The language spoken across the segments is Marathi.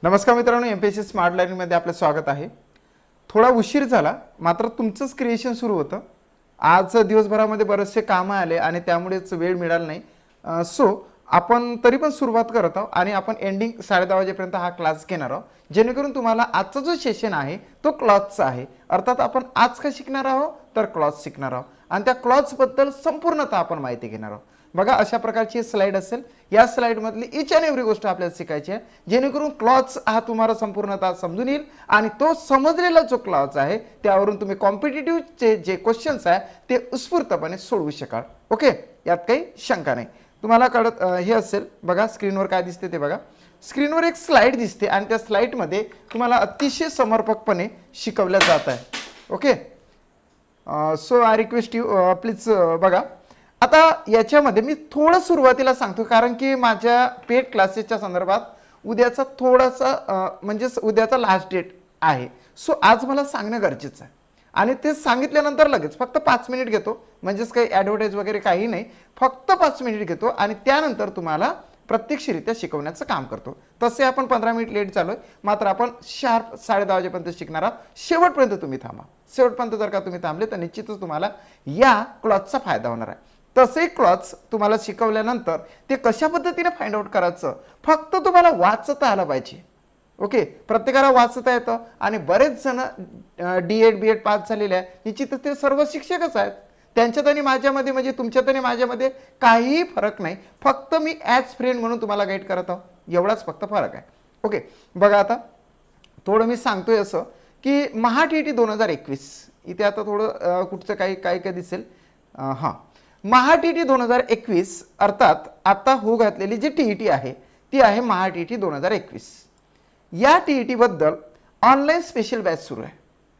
नमस्कार मित्रांनो, एमपीएससी स्मार्ट लर्निंगमध्ये आपलं स्वागत आहे. थोडा उशीर झाला, मात्र तुमचंच क्रिएशन सुरू होतं. आज दिवसभरामध्ये बरेचसे कामं आले आणि त्यामुळेच वेळ मिळाला नाही. सो आपण तरी पण सुरुवात करत आहोत आणि आपण एंडिंग 10:30 वाजेपर्यंत हा क्लास घेणार आहोत, जेणेकरून तुम्हाला आजचा जो सेशन आहे तो क्लॉथचा आहे. अर्थात आपण आज काय शिकणार आहोत तर क्लॉथ शिकणार आहोत आणि त्या क्लॉथ्सबद्दल संपूर्णतः आपण माहिती घेणार आहोत. बघा, अशा प्रकारची स्लाइड असेल. या स्लाइडमधली इच अँड एव्हरी गोष्ट आपल्याला शिकायची आहे, जेणेकरून क्लॉथ्स हा तुम्हाला संपूर्णतः समजून येईल आणि तो समजलेला जो क्लॉथ्स आहे त्यावरून तुम्ही कॉम्पिटिटिव्हचे जे क्वेश्चन्स आहे ते उत्स्फूर्तपणे सोडवू शकाल. ओके, यात काही शंका नाही. तुम्हाला कळत हे असेल. बघा स्क्रीनवर काय दिसते ते बघा. स्क्रीनवर एक स्लाइड दिसते आणि त्या स्लाइडमध्ये तुम्हाला अतिशय समर्पकपणे शिकवलं जात आहे. Okay, so I request you please बघा. आता याच्यामध्ये मी थोडं सुरुवातीला सांगतो, कारण की माझ्या पेड क्लासेसच्या संदर्भात उद्याचा थोडासा म्हणजेच उद्याचा लास्ट डेट आहे. सो आज मला सांगणं गरजेचं आहे आणि ते सांगितल्यानंतर लगेच फक्त 5 मिनिट घेतो, म्हणजेच काही ॲडव्हर्टाईज वगैरे काही नाही, फक्त 5 मिनिट घेतो आणि त्यानंतर तुम्हाला प्रत्यक्षरित्या शिकवण्याचं काम करतो. तसे आपण 15 मिनिट लेट चालू आहे, मात्र आपण शार्प 10:30 वाजेपर्यंत शिकणार आहोत. शेवटपर्यंत तुम्ही थांबा. शेवटपर्यंत जर का तुम्ही थांबले तर निश्चितच तुम्हाला या क्लॉथचा फायदा होणार आहे. तसे क्लॉथ्स तुम्हाला शिकवल्यानंतर ते कशा पद्धतीने फाइंड आउट करायचं फक्त तुम्हाला वाचता आलं पाहिजे. ओके, प्रत्येकाला वाचता येतं आणि बरेच जण D.Ed B.Ed पास झालेले आहे. निश्चितच ते सर्व शिक्षकच आहेत. त्यांच्यात आणि माझ्यामध्ये म्हणजे तुमच्यात आणि माझ्यामध्ये काहीही फरक नाही. फक्त मी ॲज फ्रेंड म्हणून तुम्हाला गाईड करत आहो, एवढाच फक्त फरक आहे. ओके, बघा आता थोडं मी सांगतोय असं की महा-TET 2021 इथे आता थोडं कुठचं काही काय काय दिसेल. हां, महा-TET 2021 अर्थात आता होऊ घातलेली जी TET आहे ती आहे महा-TET 2021. या TET बद्दल ऑनलाईन स्पेशल बॅच सुरू आहे.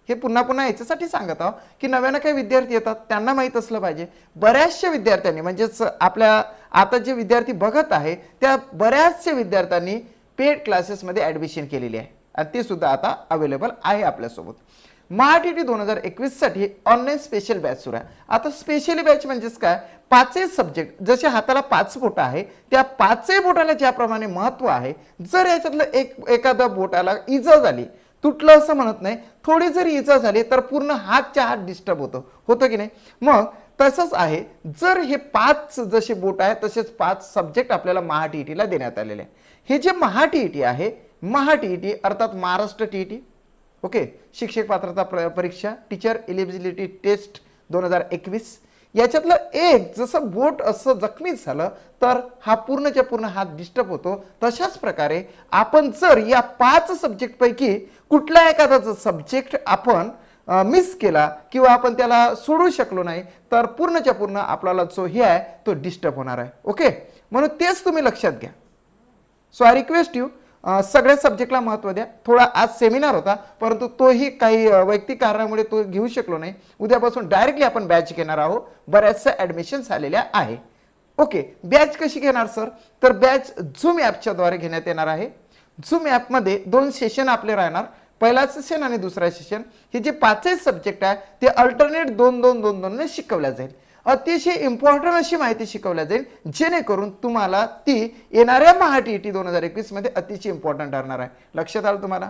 हे पुन्हा पुन्हा याच्यासाठी सांगत आहोत की नव्यानं काही विद्यार्थी येतात त्यांना माहीत असलं पाहिजे. बऱ्याचशा विद्यार्थ्यांनी म्हणजेच आपल्या आता जे विद्यार्थी बघत आहे त्या बऱ्याचशा विद्यार्थ्यांनी पेड क्लासेसमध्ये ॲडमिशन केलेली आहे आणि ते सुद्धा आता अवेलेबल आहे आपल्यासोबत. महा-TET 2021 साठी ऑनलाईन स्पेशल बॅच सुरू आहे. आता स्पेशली बॅच म्हणजेच काय, 5 सब्जेक्ट जसे हाताला 5 बोटं आहे त्या 5 बोटाला ज्याप्रमाणे महत्त्व आहे, जर याच्यातलं एखादा बोटाला इजा झाली, तुटलं असं म्हणत नाही, थोडी जरी इजा झाली तर पूर्ण हातच्या हात डिस्टर्ब होतं की नाही. मग तसंच आहे, जर हे 5 जसे बोट आहे तसेच 5 सब्जेक्ट आपल्याला महा-TETला देण्यात आलेले आहे. हे जे महा-TET आहे, महा-TET अर्थात महाराष्ट्र TET, ओके, शिक्षक पात्रता परीक्षा टीचर एलिजिबिलिटी टेस्ट 2021, याच्यातलं एक जसं बोट असं जखमी झालं तर हा पूर्णच्या पूर्ण हात डिस्टर्ब होतो. तशाच प्रकारे आपण जर या 5 सब्जेक्टपैकी कुठला एखादा सब्जेक्ट आपण मिस केला किंवा आपण त्याला सोडू शकलो नाही तर पूर्णच्या पूर्ण आपल्याला जो हे आहे तो डिस्टर्ब होणार आहे. ओके, म्हणून तेच तुम्ही लक्षात घ्या. सो आय रिक्वेस्ट यू सगळ्या सब्जेक्टला महत्त्व द्या. थोडा आज सेमिनार होता परंतु तोही काही वैयक्तिक कारणामुळे तो घेऊ शकलो नाही. उद्यापासून डायरेक्टली आपण बॅच घेणार आहोत. बऱ्याचशा ॲडमिशन झालेल्या आहे. ओके, बॅच कशी घेणार सर, तर बॅच झूम ॲपच्या द्वारे घेण्यात येणार आहे. झूम ॲपमध्ये 2 सेशन आपले राहणार. पहिला सेशन आणि दुसरा सेशन. हे जे 5 सब्जेक्ट आहे ते अल्टरनेट 2-2-2-2 ने शिकवल्या जाईल. अतिशय इम्पॉर्टंट अशी माहिती शिकवल्या जाईल जेणेकरून तुम्हाला ती येणाऱ्या महा-TET 2021 मध्ये अतिशय इम्पॉर्टंट ठरणार आहे. लक्षात आलं तुम्हाला.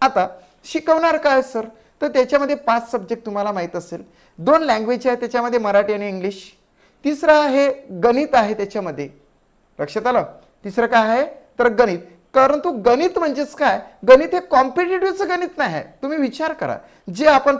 आता शिकवणार काय सर, तर त्याच्यामध्ये 5 सब्जेक्ट तुम्हाला माहीत असेल. 2 लँग्वेज आहे त्याच्यामध्ये, मराठी आणि इंग्लिश. तिसरा आहे गणित आहे त्याच्यामध्ये. लक्षात आलं. तिसरं काय आहे तर गणित. परंतु गणित म्हणजेच काय, गणित हे कॉम्पिटिटिव्हचं गणित नाही आहे. तुम्ही विचार करा, जे आपण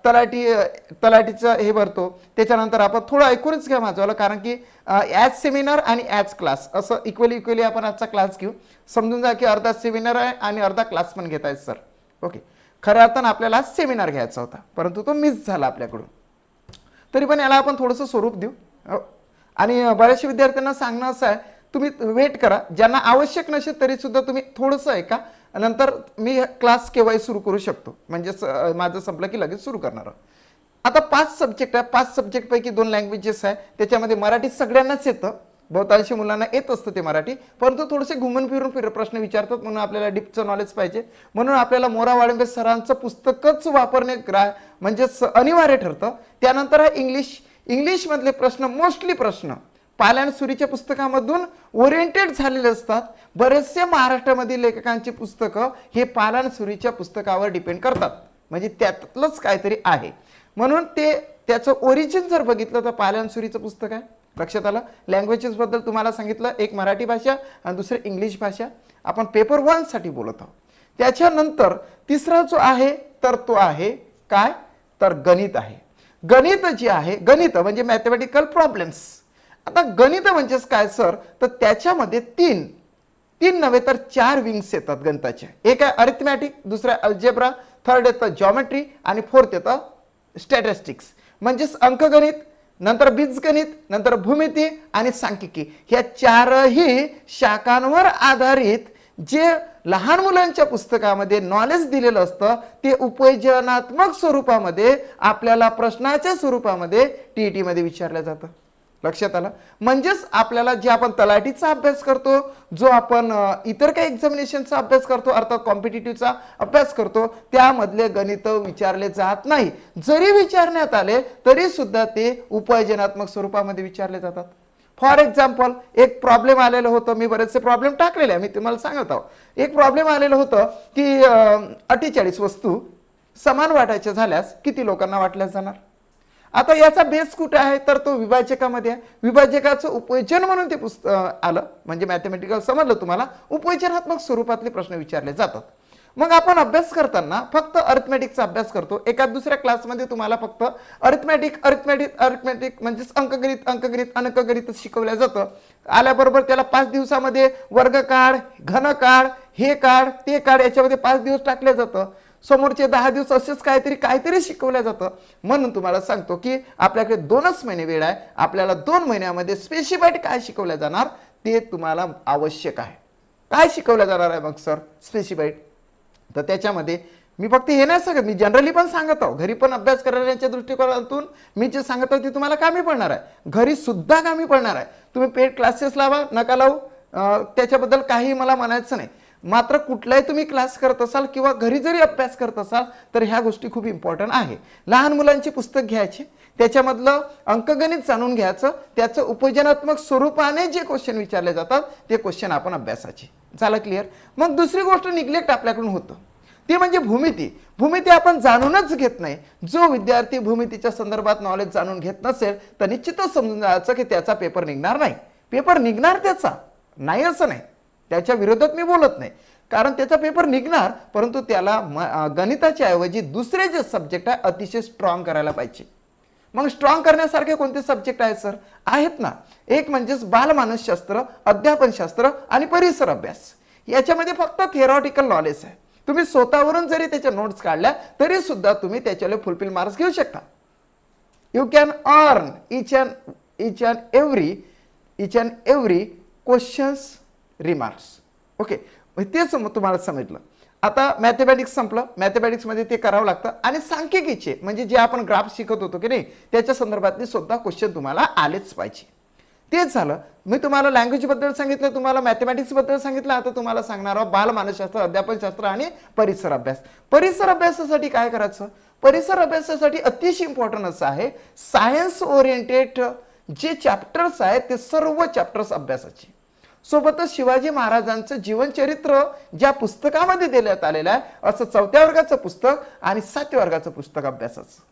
तलाठीचं हे भरतो त्याच्यानंतर आपण थोडं ऐकूनच घ्या माझं, कारण की ॲज सेमिनार आणि ॲज क्लास असं इक्वली आपण आजचा क्लास घेऊ. समजून जा की अर्धा सेमिनार आहे आणि अर्धा क्लास पण घेत आहेत सर. ओके, खऱ्या अर्थानं आपल्याला सेमिनार घ्यायचा होता परंतु तो मिस झाला आपल्याकडून. तरी पण याला आपण थोडंसं स्वरूप देऊ. आणि बऱ्याचशा विद्यार्थ्यांना सांगणं असं आहे, तुम्ही वेट करा. ज्यांना आवश्यक नसेल तरी सुद्धा तुम्ही थोडंसं ऐका, नंतर मी क्लास केव्हाही सुरू करू शकतो. म्हणजेच माझं संपलं की लगेच सुरू करणार. आता 5 सब्जेक्ट आहे. 5 सब्जेक्टपैकी 2 लँग्वेजेस आहे. त्याच्यामध्ये मराठी सगळ्यांनाच येतं, बहुतांशी मुलांना येत असतं ते मराठी, परंतु थोडेसे घुमून फिरून प्रश्न विचारतात म्हणून आपल्याला डीपचं नॉलेज पाहिजे. म्हणून आपल्याला मोरा वाळिंबे सरांचं पुस्तकच वापरणे म्हणजेच अनिवार्य ठरतं. त्यानंतर आहे इंग्लिशमधले प्रश्न, मोस्टली प्रश्न पालाण सुरीच्या पुस्तकामधून ओरिएंटेड झालेले असतात. बरेचसे महाराष्ट्रामधील लेखकांची पुस्तकं हे पालाण सुरीच्या पुस्तकावर डिपेंड करतात, म्हणजे त्यातलंच काहीतरी आहे. म्हणून ते त्याचं ओरिजिन जर बघितलं तर पालाण सुरीचं पुस्तक आहे. लक्षात आलं. लँग्वेजेस बद्दल तुम्हाला सांगितलं, एक मराठी भाषा आणि दुसरी इंग्लिश भाषा. आपण पेपर 1 साठी बोलत आहोत. त्याच्यानंतर तिसरा जो आहे तर तो आहे काय, तर गणित आहे. गणित जे आहे, गणित म्हणजे मॅथमॅटिकल प्रॉब्लेम्स. आता गणित म्हणजेच काय सर, तर त्याच्यामध्ये तीन नव्हे तर 4 विंग्स येतात गणिताच्या. एक आहे अरिथमॅटिक, दुसरा अल्जेब्रा, थर्ड येतं जॉमेट्री आणि फोर्थ येतं स्टॅटिस्टिक्स. म्हणजेच अंकगणित, नंतर बीजगणित, नंतर भूमिती आणि सांख्यिकी. ह्या 4ही शाखांवर आधारित जे लहान मुलांच्या पुस्तकामध्ये नॉलेज दिलेलं असतं ते उपयोजनात्मक स्वरूपामध्ये आपल्याला प्रश्नाच्या स्वरूपामध्ये टीईटी मध्ये विचारलं जातं. लक्षात आलं. म्हणजेच आपल्याला जे आपण तलाठीचा अभ्यास करतो, जो आपण इतर काही एक्झामिनेशनचा अभ्यास करतो, अर्थात कॉम्पिटिटिव्हचा अभ्यास करतो, त्यामधले गणित विचारले जात नाही. जरी विचारण्यात आले तरी सुद्धा ते उपयोजनात्मक स्वरूपामध्ये विचारले जातात. फॉर एक्झाम्पल, एक प्रॉब्लेम आलेलं होतं, मी बरेचसे प्रॉब्लेम टाकलेले आहे, मी तुम्हाला सांगत आहो. एक प्रॉब्लेम आलेलं होतं की 48 वस्तू समान वाटायच्या झाल्यास किती लोकांना वाटल्या जाणार. आता याचा बेस कुठे आहे, तर तो विभाजकामध्ये आहे. विभाजकाचं उपयोजन म्हणून ते पुस्तक आलं, म्हणजे मॅथमॅटिकल समजलं तुम्हाला. उपयोजनात्मक स्वरूपातले प्रश्न विचारले जातात. मग आपण अभ्यास करताना फक्त अरिथमॅटिकचा अभ्यास करतो. एका दुसऱ्या क्लासमध्ये तुम्हाला फक्त अरिथमॅटिक म्हणजेच अंकगणित शिकवलं जातं. आल्याबरोबर त्याला 5 दिवसामध्ये वर्ग काढ, घन काढ, हे काढ, ते काढ, याच्यामध्ये 5 दिवस टाकलं जातं. समोरचे 10 दिवस असेच काहीतरी शिकवलं जातं. म्हणून तुम्हाला सांगतो की आपल्याकडे 2च महिने वेळ आहे. आपल्याला 2 महिन्यामध्ये स्पेसिफाईड काय शिकवलं जाणार ते तुम्हाला आवश्यक आहे. काय शिकवलं जाणार आहे मग सर स्पेसिफाईड, तर त्याच्यामध्ये मी फक्त हे नाही सांगत, मी जनरली पण सांगत आहो. घरी पण अभ्यास करण्याच्या दृष्टिकोनातून मी जे सांगत आहो ते तुम्हाला कामी पडणार आहे, घरी सुद्धा कामी पडणार आहे. तुम्ही पेड क्लासेस लावा नका लावू, त्याच्याबद्दल काही मला म्हणायचं नाही. मात्र कुठलाही तुम्ही क्लास करत असाल किंवा घरी जरी अभ्यास करत असाल तर ह्या गोष्टी खूप इम्पॉर्टंट आहे. लहान मुलांची पुस्तक घ्यायची, त्याच्यामधलं अंकगणित जाणून घ्यायचं, त्याचं उपयोजनात्मक स्वरूपाने जे क्वेश्चन विचारले जातात ते क्वेश्चन आपण अभ्यासाचे. झालं क्लिअर. मग दुसरी गोष्ट निग्लेक्ट आपल्याकडून होतं ते म्हणजे भूमिती. भूमिती आपण जाणूनच घेत नाही. जो विद्यार्थी भूमितीच्या संदर्भात नॉलेज जाणून घेत नसेल तर निश्चितच समजून जायचं की त्याचा पेपर निघणार नाही. पेपर निघणार त्याचा नाही असं नाही, त्याच्या विरोधात मी बोलत नाही, कारण त्याचा पेपर निघणार, परंतु त्याला गणिताच्या ऐवजी दुसरे जे सब्जेक्ट आहे अतिशय स्ट्रॉंग करायला पाहिजे. मग स्ट्रॉंग करण्यासारखे कोणते सब्जेक्ट आहेत सर, आहेत ना. एक म्हणजेच बालमानसशास्त्र, अध्यापनशास्त्र आणि परिसर अभ्यास. याच्यामध्ये फक्त थिअरॉटिकल नॉलेज आहे. तुम्ही स्वतःवरून जरी त्याच्या नोट्स काढल्या तरी सुद्धा तुम्ही त्याच्याला फुलफिल मार्क्स घेऊ शकता. You can earn each and every questions remarks. Okay, तेच तुम्हाला समजलं. आता मॅथमॅटिक्स संपलं. मॅथमॅटिक्समध्ये ते करावं लागतं. आणि सांख्यिकीचे म्हणजे जे आपण ग्राफ शिकत होतो की नाही त्याच्या संदर्भातले सुद्धा क्वेश्चन तुम्हाला आलेच पाहिजे. तेच झालं. मी तुम्हाला लँग्वेजबद्दल सांगितलं, तुम्हाला मॅथमॅटिक्सबद्दल सांगितलं. आता तुम्हाला सांगणार आहोत बालमानसशास्त्र, अध्यापनशास्त्र आणि परिसर अभ्यास. परिसर अभ्यासासाठी काय करायचं, परिसर अभ्यासासाठी अतिशय इम्पॉर्टंट असं आहे सायन्स ओरिएंटेड जे चॅप्टर्स आहेत ते सर्व चॅप्टर्स अभ्यासाचे. सोबतच शिवाजी महाराजांचं जीवनचरित्र ज्या पुस्तकामध्ये देण्यात आलेलं आहे असं 4थ्या वर्गाचं पुस्तक आणि 7व्या वर्गाचं पुस्तक अभ्यासाचं.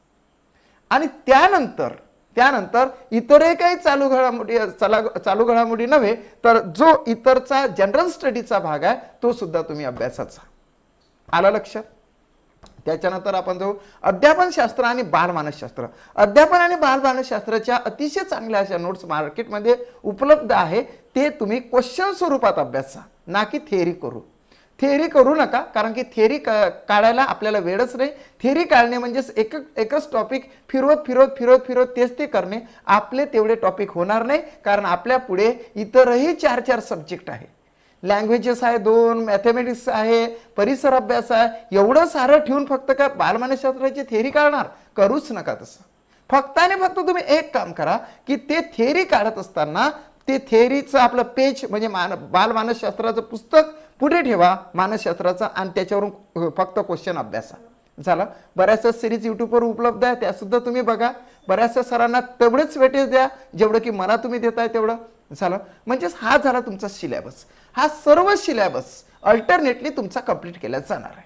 आणि त्यानंतर इतरही काही चालू घडामोडी नव्हे तर जो इतरचा जनरल स्टडीचा भाग आहे तो सुद्धा तुम्ही अभ्यासाचा. आला लक्षात. त्याच्यानंतर आपण जाऊ अध्यापनशास्त्र आणि बालमानसशास्त्र. अध्यापन आणि बालमानसशास्त्राच्या अतिशय चांगल्या अशा नोट्स मार्केटमध्ये उपलब्ध आहे. ते तुम्ही क्वेश्चन स्वरूपात अभ्यासा, ना की थेअरी करू नका, कारण की थेअरी काढायला आपल्याला वेळच नाही. थेअरी काढणे म्हणजेच एकच टॉपिक फिरवत तेच ते करणे. आपले तेवढे टॉपिक होणार नाही, कारण आपल्या पुढे इतरही 4 सब्जेक्ट आहे. लँग्वेजेस आहे 2, मॅथमॅटिक्स आहे, परिसर अभ्यास आहे. एवढं सारं ठेवून फक्त काय बालमानसशास्त्राची थेअरी काढणार, करूच नका तसं. फक्त आणि फक्त तुम्ही एक काम करा की ते थेअरी काढत असताना ते थेअरीचं आपलं पेज म्हणजे बालमानसशास्त्राचं पुस्तक पुढे ठेवा मानसशास्त्राचं आणि त्याच्यावरून फक्त क्वेश्चन अभ्यासा. झालं. बऱ्याचशा सिरीज यूट्यूबवर उपलब्ध आहे, त्या सुद्धा तुम्ही बघा. बऱ्याचशा सरांना तेवढेच वेटेज द्या जेवढं की मला तुम्ही देताय तेवढं. झालं. म्हणजेच हा झाला तुमचा सिलेबस. हा सर्व सिलेबस अल्टरनेटली तुमचा कंप्लीट केला जाणार आहे.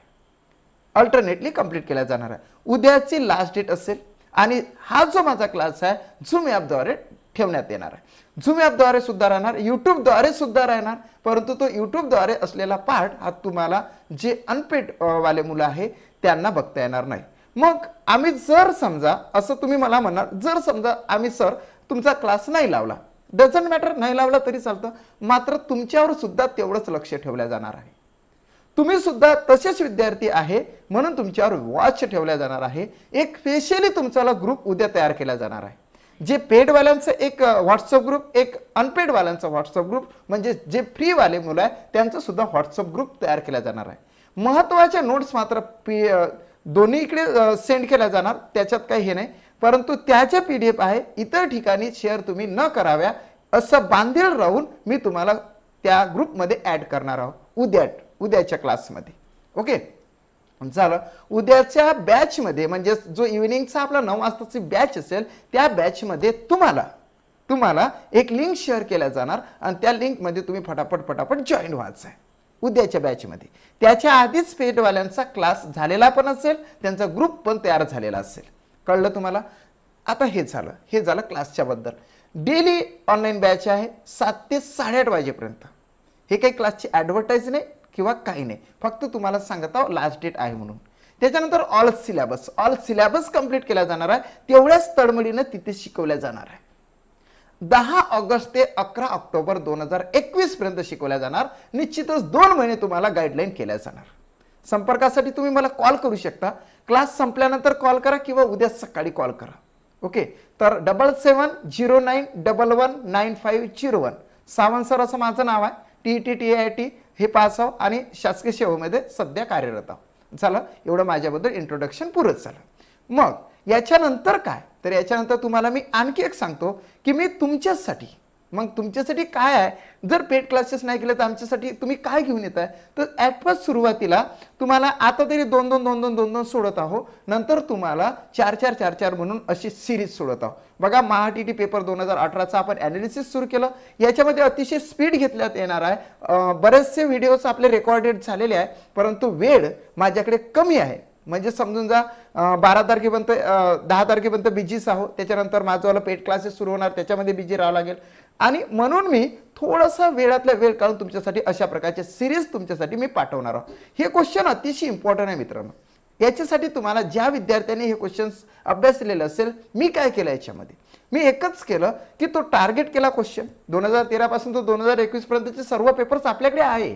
अल्टरनेटली कंप्लीट केला जाणार आहे. उद्याची लास्ट डेट असेल आणि हा जो माझा क्लास आहे झूम ॲपद्वारे ठेवण्यात येणार आहे. झूम ॲपद्वारे सुद्धा राहणार, यूट्यूबद्वारे सुद्धा राहणार. परंतु तो यूट्यूबद्वारे असलेला पार्ट हा तुम्हाला जे अनपेड वाले मुलं आहे त्यांना बघता येणार नाही. मग आम्ही जर समजा असं तुम्ही मला म्हणणार, जर समजा आम्ही सर तुमचा क्लास नाही लावला, डझंट मॅटर, नाही लावला तरी चालतं, मात्र तुमच्यावर सुद्धा तेवढंच लक्ष ठेवलं जाणार आहे. तुम्ही सुद्धा तसेच विद्यार्थी आहे म्हणून तुमच्यावर वॉच ठेवला जाणार आहे. एक स्पेशली तुमचा ग्रुप उद्या तयार केला जाणार आहे. जे पेडवाल्यांचं एक व्हॉट्सअप ग्रुप, एक अनपेड वाल्यांचा व्हॉट्सअप ग्रुप, म्हणजे जे फ्रीवाले मुलं आहे त्यांचं सुद्धा व्हॉट्सअप ग्रुप तयार केला जाणार आहे. महत्त्वाच्या नोट्स मात्र दोन्हीकडे सेंड केल्या जाणार, त्याच्यात काही हे नाही. परंतु त्याच्या PDF आहे, इतर ठिकाणी शेअर तुम्ही न कराव्या असं बांधील राहून मी तुम्हाला त्या ग्रुपमध्ये ॲड करणार आहोत उद्याच्या क्लासमध्ये. ओके, झालं. उद्याच्या बॅचमध्ये म्हणजे जो इव्हिनिंगचा आपला 9 वाजताची बॅच असेल त्या बॅचमध्ये तुम्हाला एक लिंक शेअर केल्या जाणार आणि त्या लिंकमध्ये तुम्ही फटाफट जॉईन व्हायचं आहे उद्याच्या बॅचमध्ये. त्याच्या आधीच पेडवाल्यांचा क्लास झालेला पण असेल, त्यांचा ग्रुप पण तयार झालेला असेल. कळलं तुम्हाला? आता हे झालं क्लासच्या बद्दल. डेली ऑनलाईन बॅच आहे 7 ते 8:30 वाजेपर्यंत. हे काही क्लासची ॲडव्हर्टाईज नाही किंवा काही नाही, फक्त तुम्हाला सांगत आहो लास्ट डेट आहे म्हणून. त्याच्यानंतर ऑल सिलेबस कंप्लीट केला जाणार आहे, तेवढ्याच तळमळीनं तिथे शिकवल्या जाणार आहे. 10 ऑगस्ट ते 11 ऑक्टोबर 2021 पर्यंत शिकवल्या जाणार. निश्चितच 2 महिने तुम्हाला गाईडलाईन केल्या जाणार. संपर्कासाठी तुम्ही मला कॉल करू शकता. क्लास संपल्यानंतर कॉल करा किंवा उद्या सकाळी कॉल करा. ओके, तर 7709119501. सावंत सर असं माझं नाव आहे. TET हे पास आहो आणि शासकीय सेवेमध्ये सध्या कार्यरत आहो. झालं, एवढं माझ्याबद्दल इंट्रोडक्शन पुरंच झालं. मग याच्यानंतर काय, तर याच्यानंतर तुम्हाला मी आणखी एक सांगतो की मी तुमच्यासाठी काय आहे. जर पेड क्लासेस नाही केले तर आमच्यासाठी तुम्ही काय घेऊन येत आहे, तर ॲट फर्स्ट सुरुवातीला तुम्हाला आता तरी 2-2 सोडत आहो, नंतर तुम्हाला 4-4 म्हणून अशी सिरीज सोडत आहो. बघा, महाटीटी पेपर 2018चा आपण ॲनालिसिस सुरू केलं. याच्यामध्ये अतिशय स्पीड घेतल्यात येणार आहे. बरेचसे व्हिडिओज आपले रेकॉर्डेड झालेले आहे, परंतु वेळ माझ्याकडे कमी आहे. म्हणजे समजून जा 12 तारखेपर्यंत 10 तारखेपर्यंत बिझीच आहो. त्याच्यानंतर माझंवाला पेड क्लासेस सुरू होणार, त्याच्यामध्ये बिझी राहावं लागेल. आणि म्हणून मी थोडासा वेळातला वेळ काढून तुमच्यासाठी अशा प्रकारचे सिरीज तुमच्यासाठी मी पाठवणार आहोत. हे क्वेश्चन अतिशय इम्पॉर्टंट आहे मित्रांनो. याच्यासाठी तुम्हाला ज्या विद्यार्थ्यांनी हे क्वेश्चन्स अभ्यासलेलं असेल, मी काय केलं याच्यामध्ये, मी एकच केलं की तो टार्गेट केला क्वेश्चन. 2013 पासून तो 2021 पर्यंतचे सर्व पेपर्स आपल्याकडे आहे.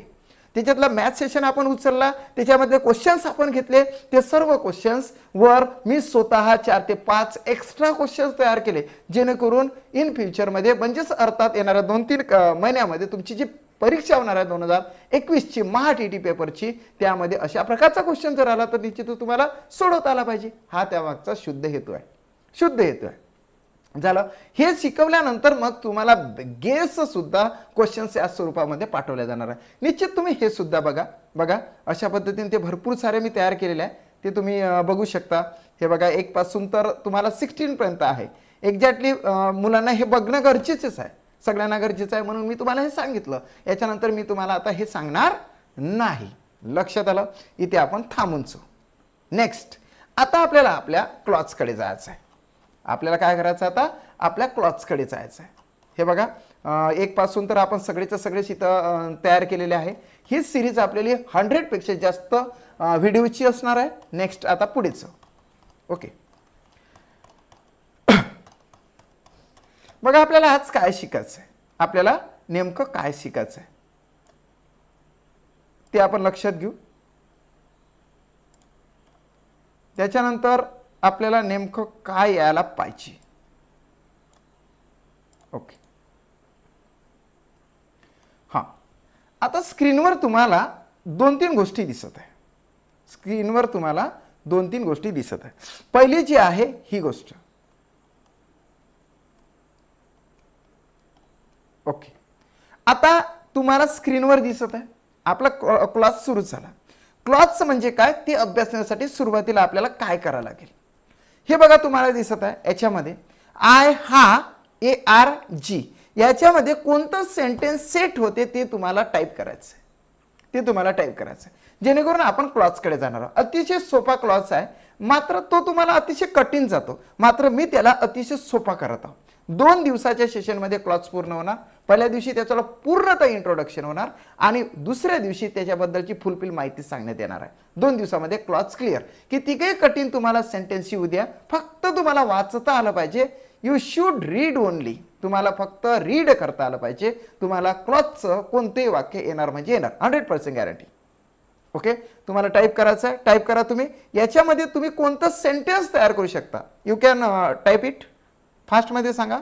त्याच्यातला मॅथ सेशन आपण उचलला, त्याच्यामध्ये क्वेश्चन्स आपण घेतले. ते सर्व क्वेश्चन्स वर मी स्वतः 4 ते 5 एक्स्ट्रा क्वेश्चन्स तयार केले, जेणेकरून इन फ्युचरमध्ये म्हणजेच अर्थात येणाऱ्या 2-3 महिन्यामध्ये तुमची जी परीक्षा होणार आहे 2021ची महाटीटी पेपरची, त्यामध्ये अशा प्रकारचा क्वेश्चन जर आला तर निश्चितच तुम्हाला सोडवता आला पाहिजे. हा त्यामागचा शुद्ध हेतू आहे. झालं. हे शिकवल्यानंतर मग तुम्हाला गेस सुद्धा क्वेश्चन्स या स्वरूपामध्ये पाठवल्या जाणार आहे. निश्चित तुम्ही हे सुद्धा बघा अशा पद्धतीने ते भरपूर सारे मी तयार केलेले आहे, ते तुम्ही बघू शकता. हे बघा 1 पासून तर तुम्हाला 16 पर्यंत आहे. एक्झॅक्टली मुलांना हे बघणं गरजेचंच आहे, सगळ्यांना गरजेचं आहे, म्हणून मी तुम्हाला हे सांगितलं. याच्यानंतर मी तुम्हाला आता हे सांगणार नाही. लक्षात आलं? इथे आपण थांबूनचो. नेक्स्ट, आता आपल्याला आपल्या क्लॉथ्सकडे जायचं आहे. आपल्याला काय करायचं, आता आपल्या क्लॉथ्सकडे जायचं आहे. हे बघा 1 पासून तर आपण सगळे इथं तयार केलेले आहे. ही सिरीज आपल्याला 100 पेक्षा जास्त व्हिडिओची असणार आहे. नेक्स्ट आता पुढेच. ओके, बघा आपल्याला आज काय शिकायचं आहे, आपल्याला नेमकं काय शिकायचं आहे ते आपण लक्षात घेऊ. त्याच्यानंतर आपल्याला नेमकं काय यायला पाहिजे. ओके, हां, आता स्क्रीनवर तुम्हाला 2-3 गोष्टी दिसत आहे. स्क्रीनवर तुम्हाला 2-3 गोष्टी दिसत आहे. पहिली जी आहे ही गोष्ट. ओके, आता तुम्हाला स्क्रीनवर दिसत आहे आपला क्लास सुरू झाला. क्लॉथ्स म्हणजे काय ते अभ्यासण्यासाठी सुरुवातीला आपल्याला काय करावं लागेल हे बघा तुम्हाला दिसत आहे याच्यामध्ये आय हा ARG याच्यामध्ये कोणतं सेंटेन्स सेट होते ते तुम्हाला टाईप करायचं आहे जेणेकरून आपण क्लॉथ्सकडे जाणार आहोत. अतिशय सोपा क्लॉथ्स आहे मात्र तो तुम्हाला अतिशय कठीण जातो मात्र मी त्याला अतिशय सोपा करत आहोत. 2 दिवसाच्या सेशनमध्ये क्लॉथ्स पूर्ण होणार. पहिल्या दिवशी त्याच्याला पूर्णतः इंट्रोडक्शन होणार आणि दुसऱ्या दिवशी त्याच्याबद्दलची फुलफिल माहिती सांगण्यात येणार आहे. 2 दिवसामध्ये क्लॉथ्स क्लिअर. कितीही कठीण तुम्हाला सेंटेन्स येऊ द्या फक्त तुम्हाला वाचता आलं पाहिजे. You should read only. तुम्हाला फक्त रीड करता आलं पाहिजे. तुम्हाला क्लॉथचं कोणतेही वाक्य येणार म्हणजे येणार 100% गॅरंटी. ओके तुम्हाला टाईप करायचं आहे टाईप करा तुम्ही. याच्यामध्ये तुम्ही कोणतं सेंटेन्स तयार करू शकता. यू कॅन टाईप इट फास्टमध्ये सांगा.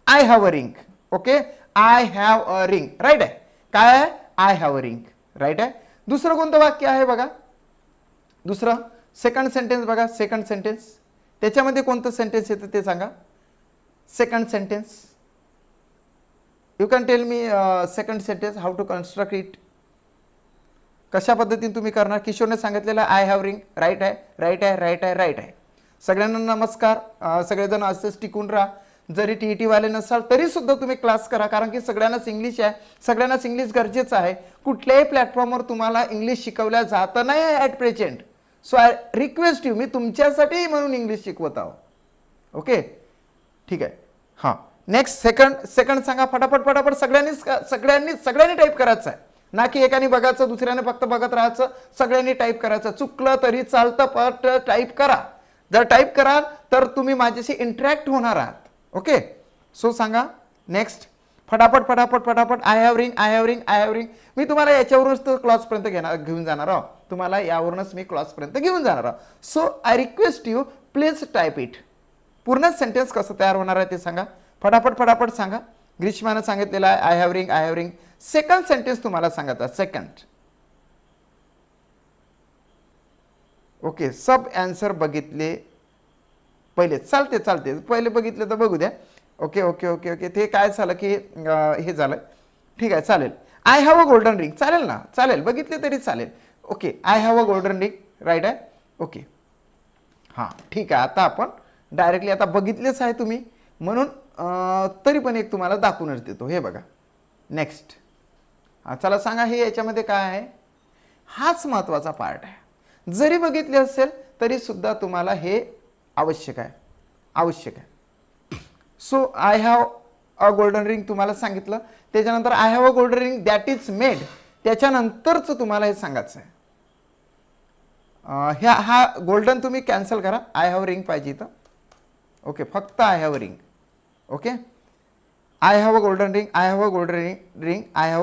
I have a ring. Okay I have a ring right आहे. काय आहे I have a ring right आहे. दुसरं कोणतं वाक्य आहे बघा. दुसरं सेकंड सेंटेन्स बघा. सेकंड सेंटेन्स त्याच्यामध्ये कोणतं सेंटेन्स येतं ते सांगा. Second sentence you can tell me second sentence how to construct it. कशा पद्धतीने तुम्ही करणार. किशोरने सांगितलेलं आय हॅव रिंग राईट आहे राईट आहे राईट आहे राईट आहे. सगळ्यांना नमस्कार. सगळेजण असेच टिकून राहा. जरी TET वाले नसाल तरी सुद्धा तुम्ही क्लास करा कारण की सगळ्यांनाच इंग्लिश आहे. सगळ्यांनाच इंग्लिश गरजेचं आहे. कुठल्याही प्लॅटफॉर्मवर तुम्हाला इंग्लिश शिकवल्या जात नाही at present. So I request you मी तुमच्यासाठी म्हणून इंग्लिश शिकवत आहो. ओके ठीक आहे. हां नेक्स्ट सेकंड सांगा फटाफट सगळ्यांनी टाईप करायचं आहे ना की एकाने बघायचं दुसऱ्याने फक्त बघत राहायचं. सगळ्यांनी टाईप करायचं. चुकलं तरी चालतं पण टाईप करा. जर टाईप कराल तर तुम्ही माझ्याशी इंटरॅक्ट होणार आहात. ओके सो सांगा नेक्स्ट फटाफट आय हॅव रिंग. मी तुम्हाला याच्यावरूनच तर क्लॉसपर्यंत घेऊन जाणार आहोत. तुम्हाला यावरूनच मी क्लॉसपर्यंत घेऊन जाणार आहोत. So I request you please type it. पूर्ण सेंटेन्स कसं तयार होणार आहे ते सांगा. फटाफट सांगा. ग्रीष्मानं सांगितलेलं आहे I have ring. Second sentence तुम्हाला सांगायचा. सेकंड ओके सब आन्सर बघितले पहिले चालते पहिले बघितले तर बघू द्या. ओके ते काय झालं की हे झालं ठीक आहे चालेल. I have a golden ring चालेल ना चालेल बघितले तरी चालेल. Okay I have a golden ring right आहे. ओके हां ठीक आहे. आता आपण डायरेक्टली आता बघितलेच आहे तुम्ही म्हणून तरी पण एक तुम्हाला दाखवूनच देतो. हे बघा नेक्स्ट चला सांगा हे याच्यामध्ये काय आहे. हाच महत्त्वाचा पार्ट आहे. जरी बघितले असेल तरी सुद्धा तुम्हाला हे आवश्यक आहे. So I have a golden ring तुम्हाला सांगितलं. त्याच्यानंतर I have a golden ring that is made त्याच्यानंतरच तुम्हाला हे सांगायचं आहे. हा गोल्डन तुम्ही कॅन्सल करा. आय हॅव रिंग पाहिजे इथं. ओके फक्त I have ring. Okay I have a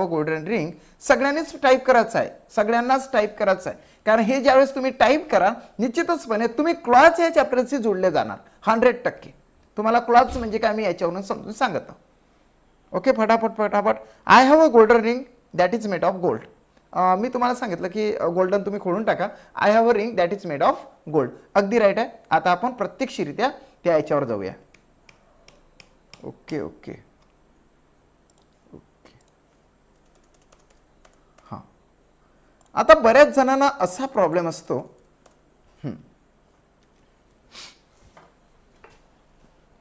golden ring सगळ्यांनीच टाईप करायचं आहे. सगळ्यांनाच टाईप करायचं आहे कारण हे ज्यावेळेस तुम्ही टाईप कराल निश्चितचपणे तुम्ही क्लॉथ्स या चॅप्टरशी जोडले जाणार 100%. तुम्हाला क्लॉथ्स म्हणजे काय मी याच्यावरून समजून सांगत आहो. ओके फटाफट I have a golden ring that is made of gold. मी तुम्हाला सांगितलं की गोल्डन तुम्ही खोडून टाका. I have a ring that is made of gold. अगदी राईट आहे. आता आपण प्रत्यक्षरित्या त्या याच्यावर जाऊया. ओके हां आता बऱ्याच जणांना असा प्रॉब्लेम असतो.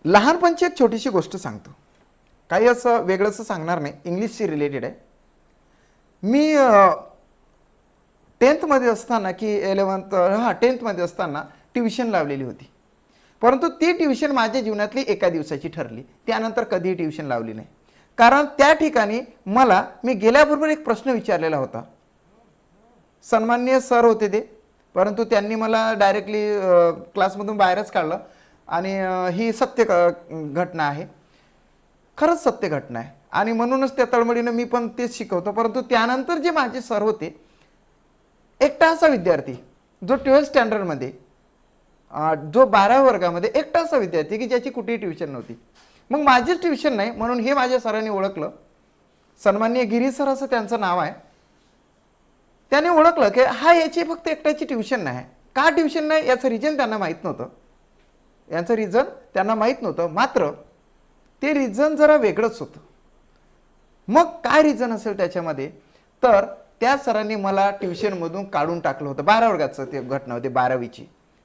लहानपणची एक छोटीशी गोष्ट सांगतो. काही असं वेगळंसं सांगणार नाही. इंग्लिशशी रिलेटेड आहे. मी 10th मध्ये असताना की 10th मध्ये असताना ट्युशन लावलेली होती. परंतु ती ट्युशन माझ्या जीवनातली एका दिवसाची ठरली. त्यानंतर कधीही ट्युशन लावली नाही. कारण त्या ठिकाणी मी गेल्याबरोबर एक प्रश्न विचारलेला होता. सन्माननीय सर होते ते परंतु त्यांनी मला डायरेक्टली क्लासमधून बाहेरच काढलं आणि ही सत्य घटना आहे. खरंच सत्य घटना आहे आणि म्हणूनच त्या तळमळीनं मी पण तेच शिकवतो. परंतु त्यानंतर जे माझे सर होते एकटा असा विद्यार्थी जो 12th स्टँडर्डमध्ये जो 12व्या वर्गामध्ये एकटा असा विद्यार्थी की ज्याची कुठेही ट्युशन नव्हती. मग माझीच ट्युशन नाही म्हणून हे माझ्या सरांनी ओळखलं. सन्माननीय गिरी सर असं त्यांचं नाव आहे. त्याने ओळखलं की हा याची फक्त एकट्याची ट्युशन नाही. का ट्युशन नाही याचं रिझन त्यांना माहीत नव्हतं. मात्र ते रिझन जरा वेगळंच होतं. मग काय रिझन असेल त्याच्यामध्ये तर त्या सरांनी मला ट्युशनमधून काढून टाकलं होतं. 12 वर्गाचं ते घटना होती, 12वीची.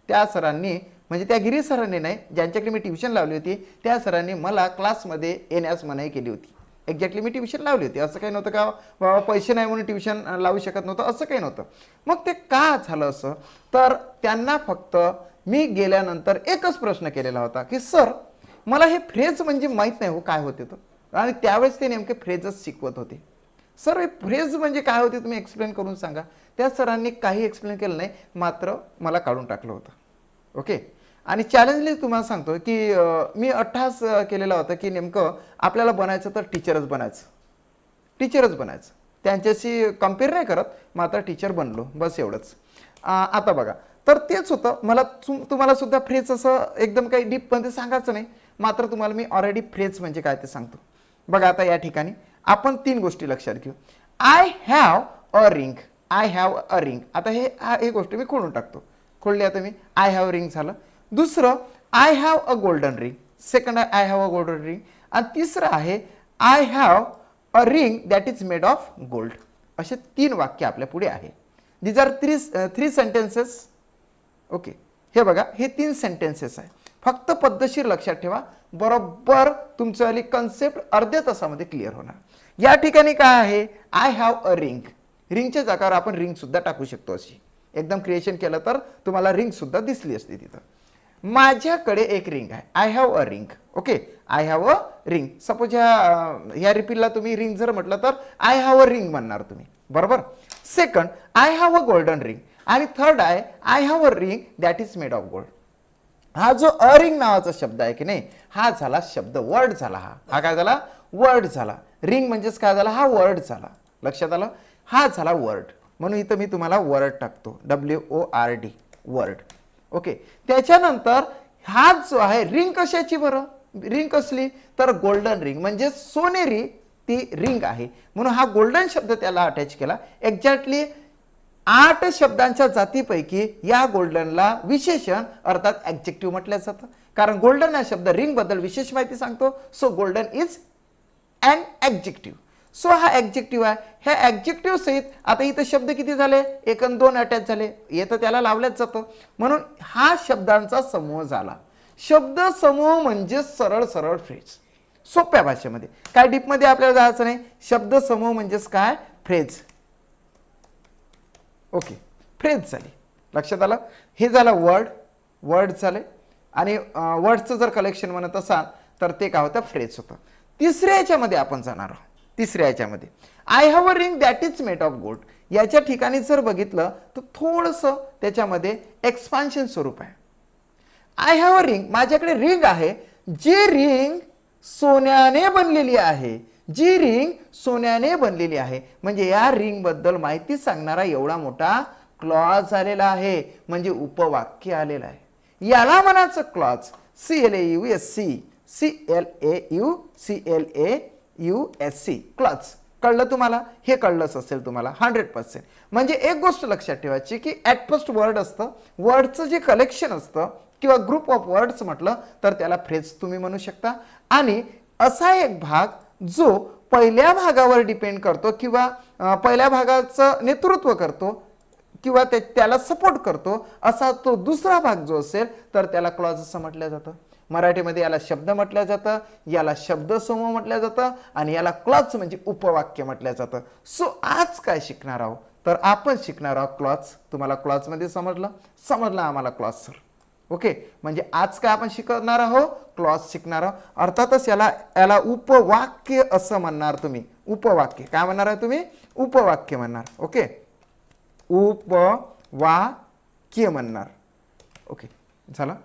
त्या सरांनी म्हणजे त्या गिरीश सरांनी नाही, ज्यांच्याकडे मी ट्युशन लावली होती त्या सरांनी मला क्लासमध्ये येण्यास मनाई केली होती. एक्झॅक्टली मी ट्युशन लावली होती, असं काही नव्हतं का बाबा पैसे नाही म्हणून ट्युशन लावू शकत नव्हतं, असं काही नव्हतं. मग ते का झालं असं, तर त्यांना फक्त मी गेल्यानंतर एकच प्रश्न केलेला होता की सर मला हे फ्रेज म्हणजे माहीत नाही हो काय होते तर. आणि त्यावेळेस ते नेमके फ्रेजच शिकवत होते. सर हे फ्रेज म्हणजे काय होते तुम्ही एक्सप्लेन करून सांगा. त्या सरांनी काही एक्सप्लेन केलं नाही, मात्र मला काढून टाकलं होतं. ओके. आणि चॅलेंजली तुम्हाला सांगतो की मी अट्टहास केलेला होता की नेमकं आपल्याला बनायचं तर टीचरच बनायचं. त्यांच्याशी कम्पेअर नाही करत, मात्र टीचर बनलो, बस एवढंच. आता बघा, तर तेच होतं. मला तुम्हाला सुद्धा फ्रेज असं एकदम काही डीपमध्ये सांगायचं नाही, मात्र तुम्हाला मी ऑलरेडी फ्रेज म्हणजे काय ते सांगतो. बघा आता या ठिकाणी आपण 3 गोष्टी लक्षात घेऊ. I have a ring. आता हे गोष्ट मी खोलून टाकतो. खोलली आता मी. आय हॅव रिंग झालं. दुसरं I have a golden ring. Second आहे I have a golden ring. आणि तिसरं आहे I have a ring that is made of gold. असे 3 वाक्य आपल्या पुढे आहे. These are three sentences. Okay. हे बघा, हे 3 सेंटेन्सेस आहे. फक्त पद्धतशीर लक्षात ठेवा, बरोबर तुमची कन्सेप्ट अर्ध्या तासामध्ये क्लिअर होणार. या ठिकाणी काय आहे, आय हॅव अ रिंग. रिंगच्या जागावर आपण रिंग सुद्धा टाकू शकतो. अशी एकदम क्रिएशन केलं तर तुम्हाला रिंग सुद्धा दिसली असते तिथं. माझ्याकडे एक रिंग आहे. I have a ring. Okay. I have a ring. Suppose ह्या रिपीलला तुम्ही रिंग जर म्हटलं तर आय हॅव अ रिंग म्हणणार तुम्ही, बरोबर. Second I have a golden ring. आणि थर्ड आहे I have a ring that is made of gold. हा जो अ रिंग नावाचा शब्द आहे की नाही, हा झाला शब्द, वर्ड झाला. हा काय झाला, वर्ड झाला. रिंग म्हणजेच काय झाला, हा वर्ड झाला. लक्षात आलं, हा झाला वर्ड. म्हणून इथं मी तुम्हाला वर्ड टाकतो, WORD, वर्ड. ओके. त्याच्यानंतर हा जो आहे रिंग कशाची बरं, रिंग कसली तर गोल्डन रिंग, म्हणजे सोनेरी ती रिंग आहे. म्हणून हा गोल्डन शब्द त्याला अटॅच केला. एक्झॅक्टली 8 शब्दांच्या जातीपैकी या गोल्डनला विशेषण अर्थात ॲडजेक्टिव्ह म्हटलं जातं. कारण गोल्डन हा शब्द रिंग बद्दल विशेष माहिती सांगतो. So golden is an adjective. So हा ॲडजेक्टिव्ह आहे. ह्या ॲडजेक्टिव्ह सहित आता इथं शब्द किती झाले, 1 आणि 2 अटॅच झाले. येतं त्याला लावल्याच जातं. म्हणून हा शब्दांचा समूह झाला. शब्द समूह म्हणजे सरळ सरळ फ्रेज, सोप्या भाषेमध्ये. काय डीपमध्ये आपल्याला जायचं नाही. शब्द समूह म्हणजेच काय, फ्रेज. ओके. फ्रेज झाली. लक्षात आलं. हे झालं वर्ड झाले. आणि वर्डचं जर कलेक्शन म्हणत असाल तर ते काय होतं, फ्रेज होतं. तिसऱ्या याच्यामध्ये आपण जाणार आहोत. तिसऱ्या याच्यामध्ये I have a ring that is made of gold. याच्या ठिकाणी जर बघितलं तर थोडंसं त्याच्यामध्ये एक्सपान्शन स्वरूप आहे. आय हॅव अ रिंग, माझ्याकडे रिंग आहे, जी रिंग सोन्याने बनलेली आहे. जी रिंग सोन्याने बनलेली आहे. म्हणजे या रिंग बद्दल माहिती सांगणारा एवढा मोठा क्लॉज आलेला आहे, म्हणजे उपवाक्य आलेलं आहे. याला म्हणायचं क्लॉज. CLAUSC clause. कळलं तुम्हाला, हे कळलंच असेल तुम्हाला 100%. म्हणजे एक गोष्ट लक्षात ठेवायची की ॲट फर्स्ट वर्ड असतं, वर्डचं जे कलेक्शन असतं किंवा ग्रुप ऑफ वर्ड्स म्हटलं तर त्याला फ्रेज तुम्ही म्हणू शकता. आणि असा एक भाग जो पहिल्या भागावर डिपेंड करतो किंवा पहिल्या भागाचं नेतृत्व करतो किंवा त्याला सपोर्ट करतो, असा तो दुसरा भाग जो असेल तर त्याला क्लॉज असं म्हटलं जातं. मराठीमध्ये याला शब्द म्हटलं जातं, याला शब्दसमूह म्हटलं जातं आणि याला क्लॉज म्हणजे उपवाक्य म्हटलं जातं. सो आज काय शिकणार आहोत तर आपण शिकणार आहोत क्लॉज. तुम्हाला क्लॉजमध्ये समजलं आम्हाला क्लॉज सर. ओके. म्हणजे आज काय आपण शिकणार आहोत, क्लॉज शिकणार आहोत. अर्थातच याला उपवाक्य असं म्हणणार तुम्ही. उपवाक्य काय म्हणणार आहे तुम्ही, उपवाक्य म्हणणार. ओके. उपवाक्य म्हणणार. ओके. झालं.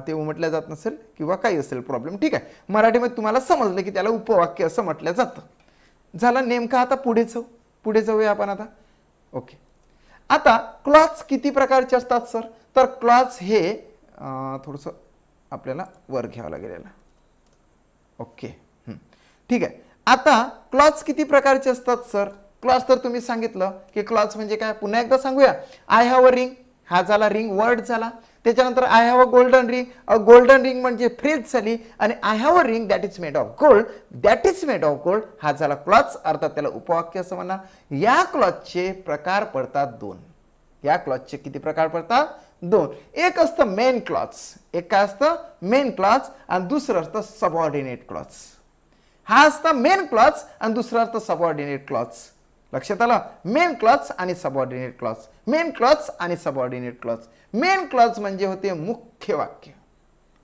ते उमटल्या जात नसेल किंवा काही असेल प्रॉब्लेम, ठीक आहे. मराठीमध्ये तुम्हाला समजलं की त्याला उपवाक्य असं म्हटलं जातं. झालं. नेमकं आता पुढे जाऊया आपण आता. ओके. आता क्लॉज किती प्रकारचे असतात सर, तर क्लॉज हे थोडंसं आपल्याला वर घ्यावं लागेल. ओके. ठीक आहे. आता क्लॉज किती प्रकारचे असतात सर. क्लॉज तर तुम्ही सांगितलं की क्लॉज म्हणजे काय, पुन्हा एकदा सांगूया. आय हॅव अ रिंग, हा झाला रिंग वर्ड झाला. त्याच्यानंतर I have a golden ring, a golden ring म्हणजे फ्रेज झाली, आणि I have a ring that is made of gold, that is made of gold हा झाला क्लॉज, अर्थात त्याला उपवाक्य असं म्हणा. या क्लॉजचे प्रकार पडतात दोन. या क्लॉजचे किती प्रकार पडतात? दोन. एक असतं मेन क्लॉज, एक काय असतं? मेन क्लॉज, आणि दुसरं असतं सबऑर्डिनेट क्लॉज. हा असता मेन क्लॉज आणि दुसरा असतं सबऑर्डिनेट क्लॉज. लक्षात आलं? मेन क्लॉज आणि सबऑर्डिनेट क्लॉज, मेन क्लॉज आणि सबऑर्डिनेट क्लॉज. मेन क्लॉज म्हणजे होते मुख्य वाक्य,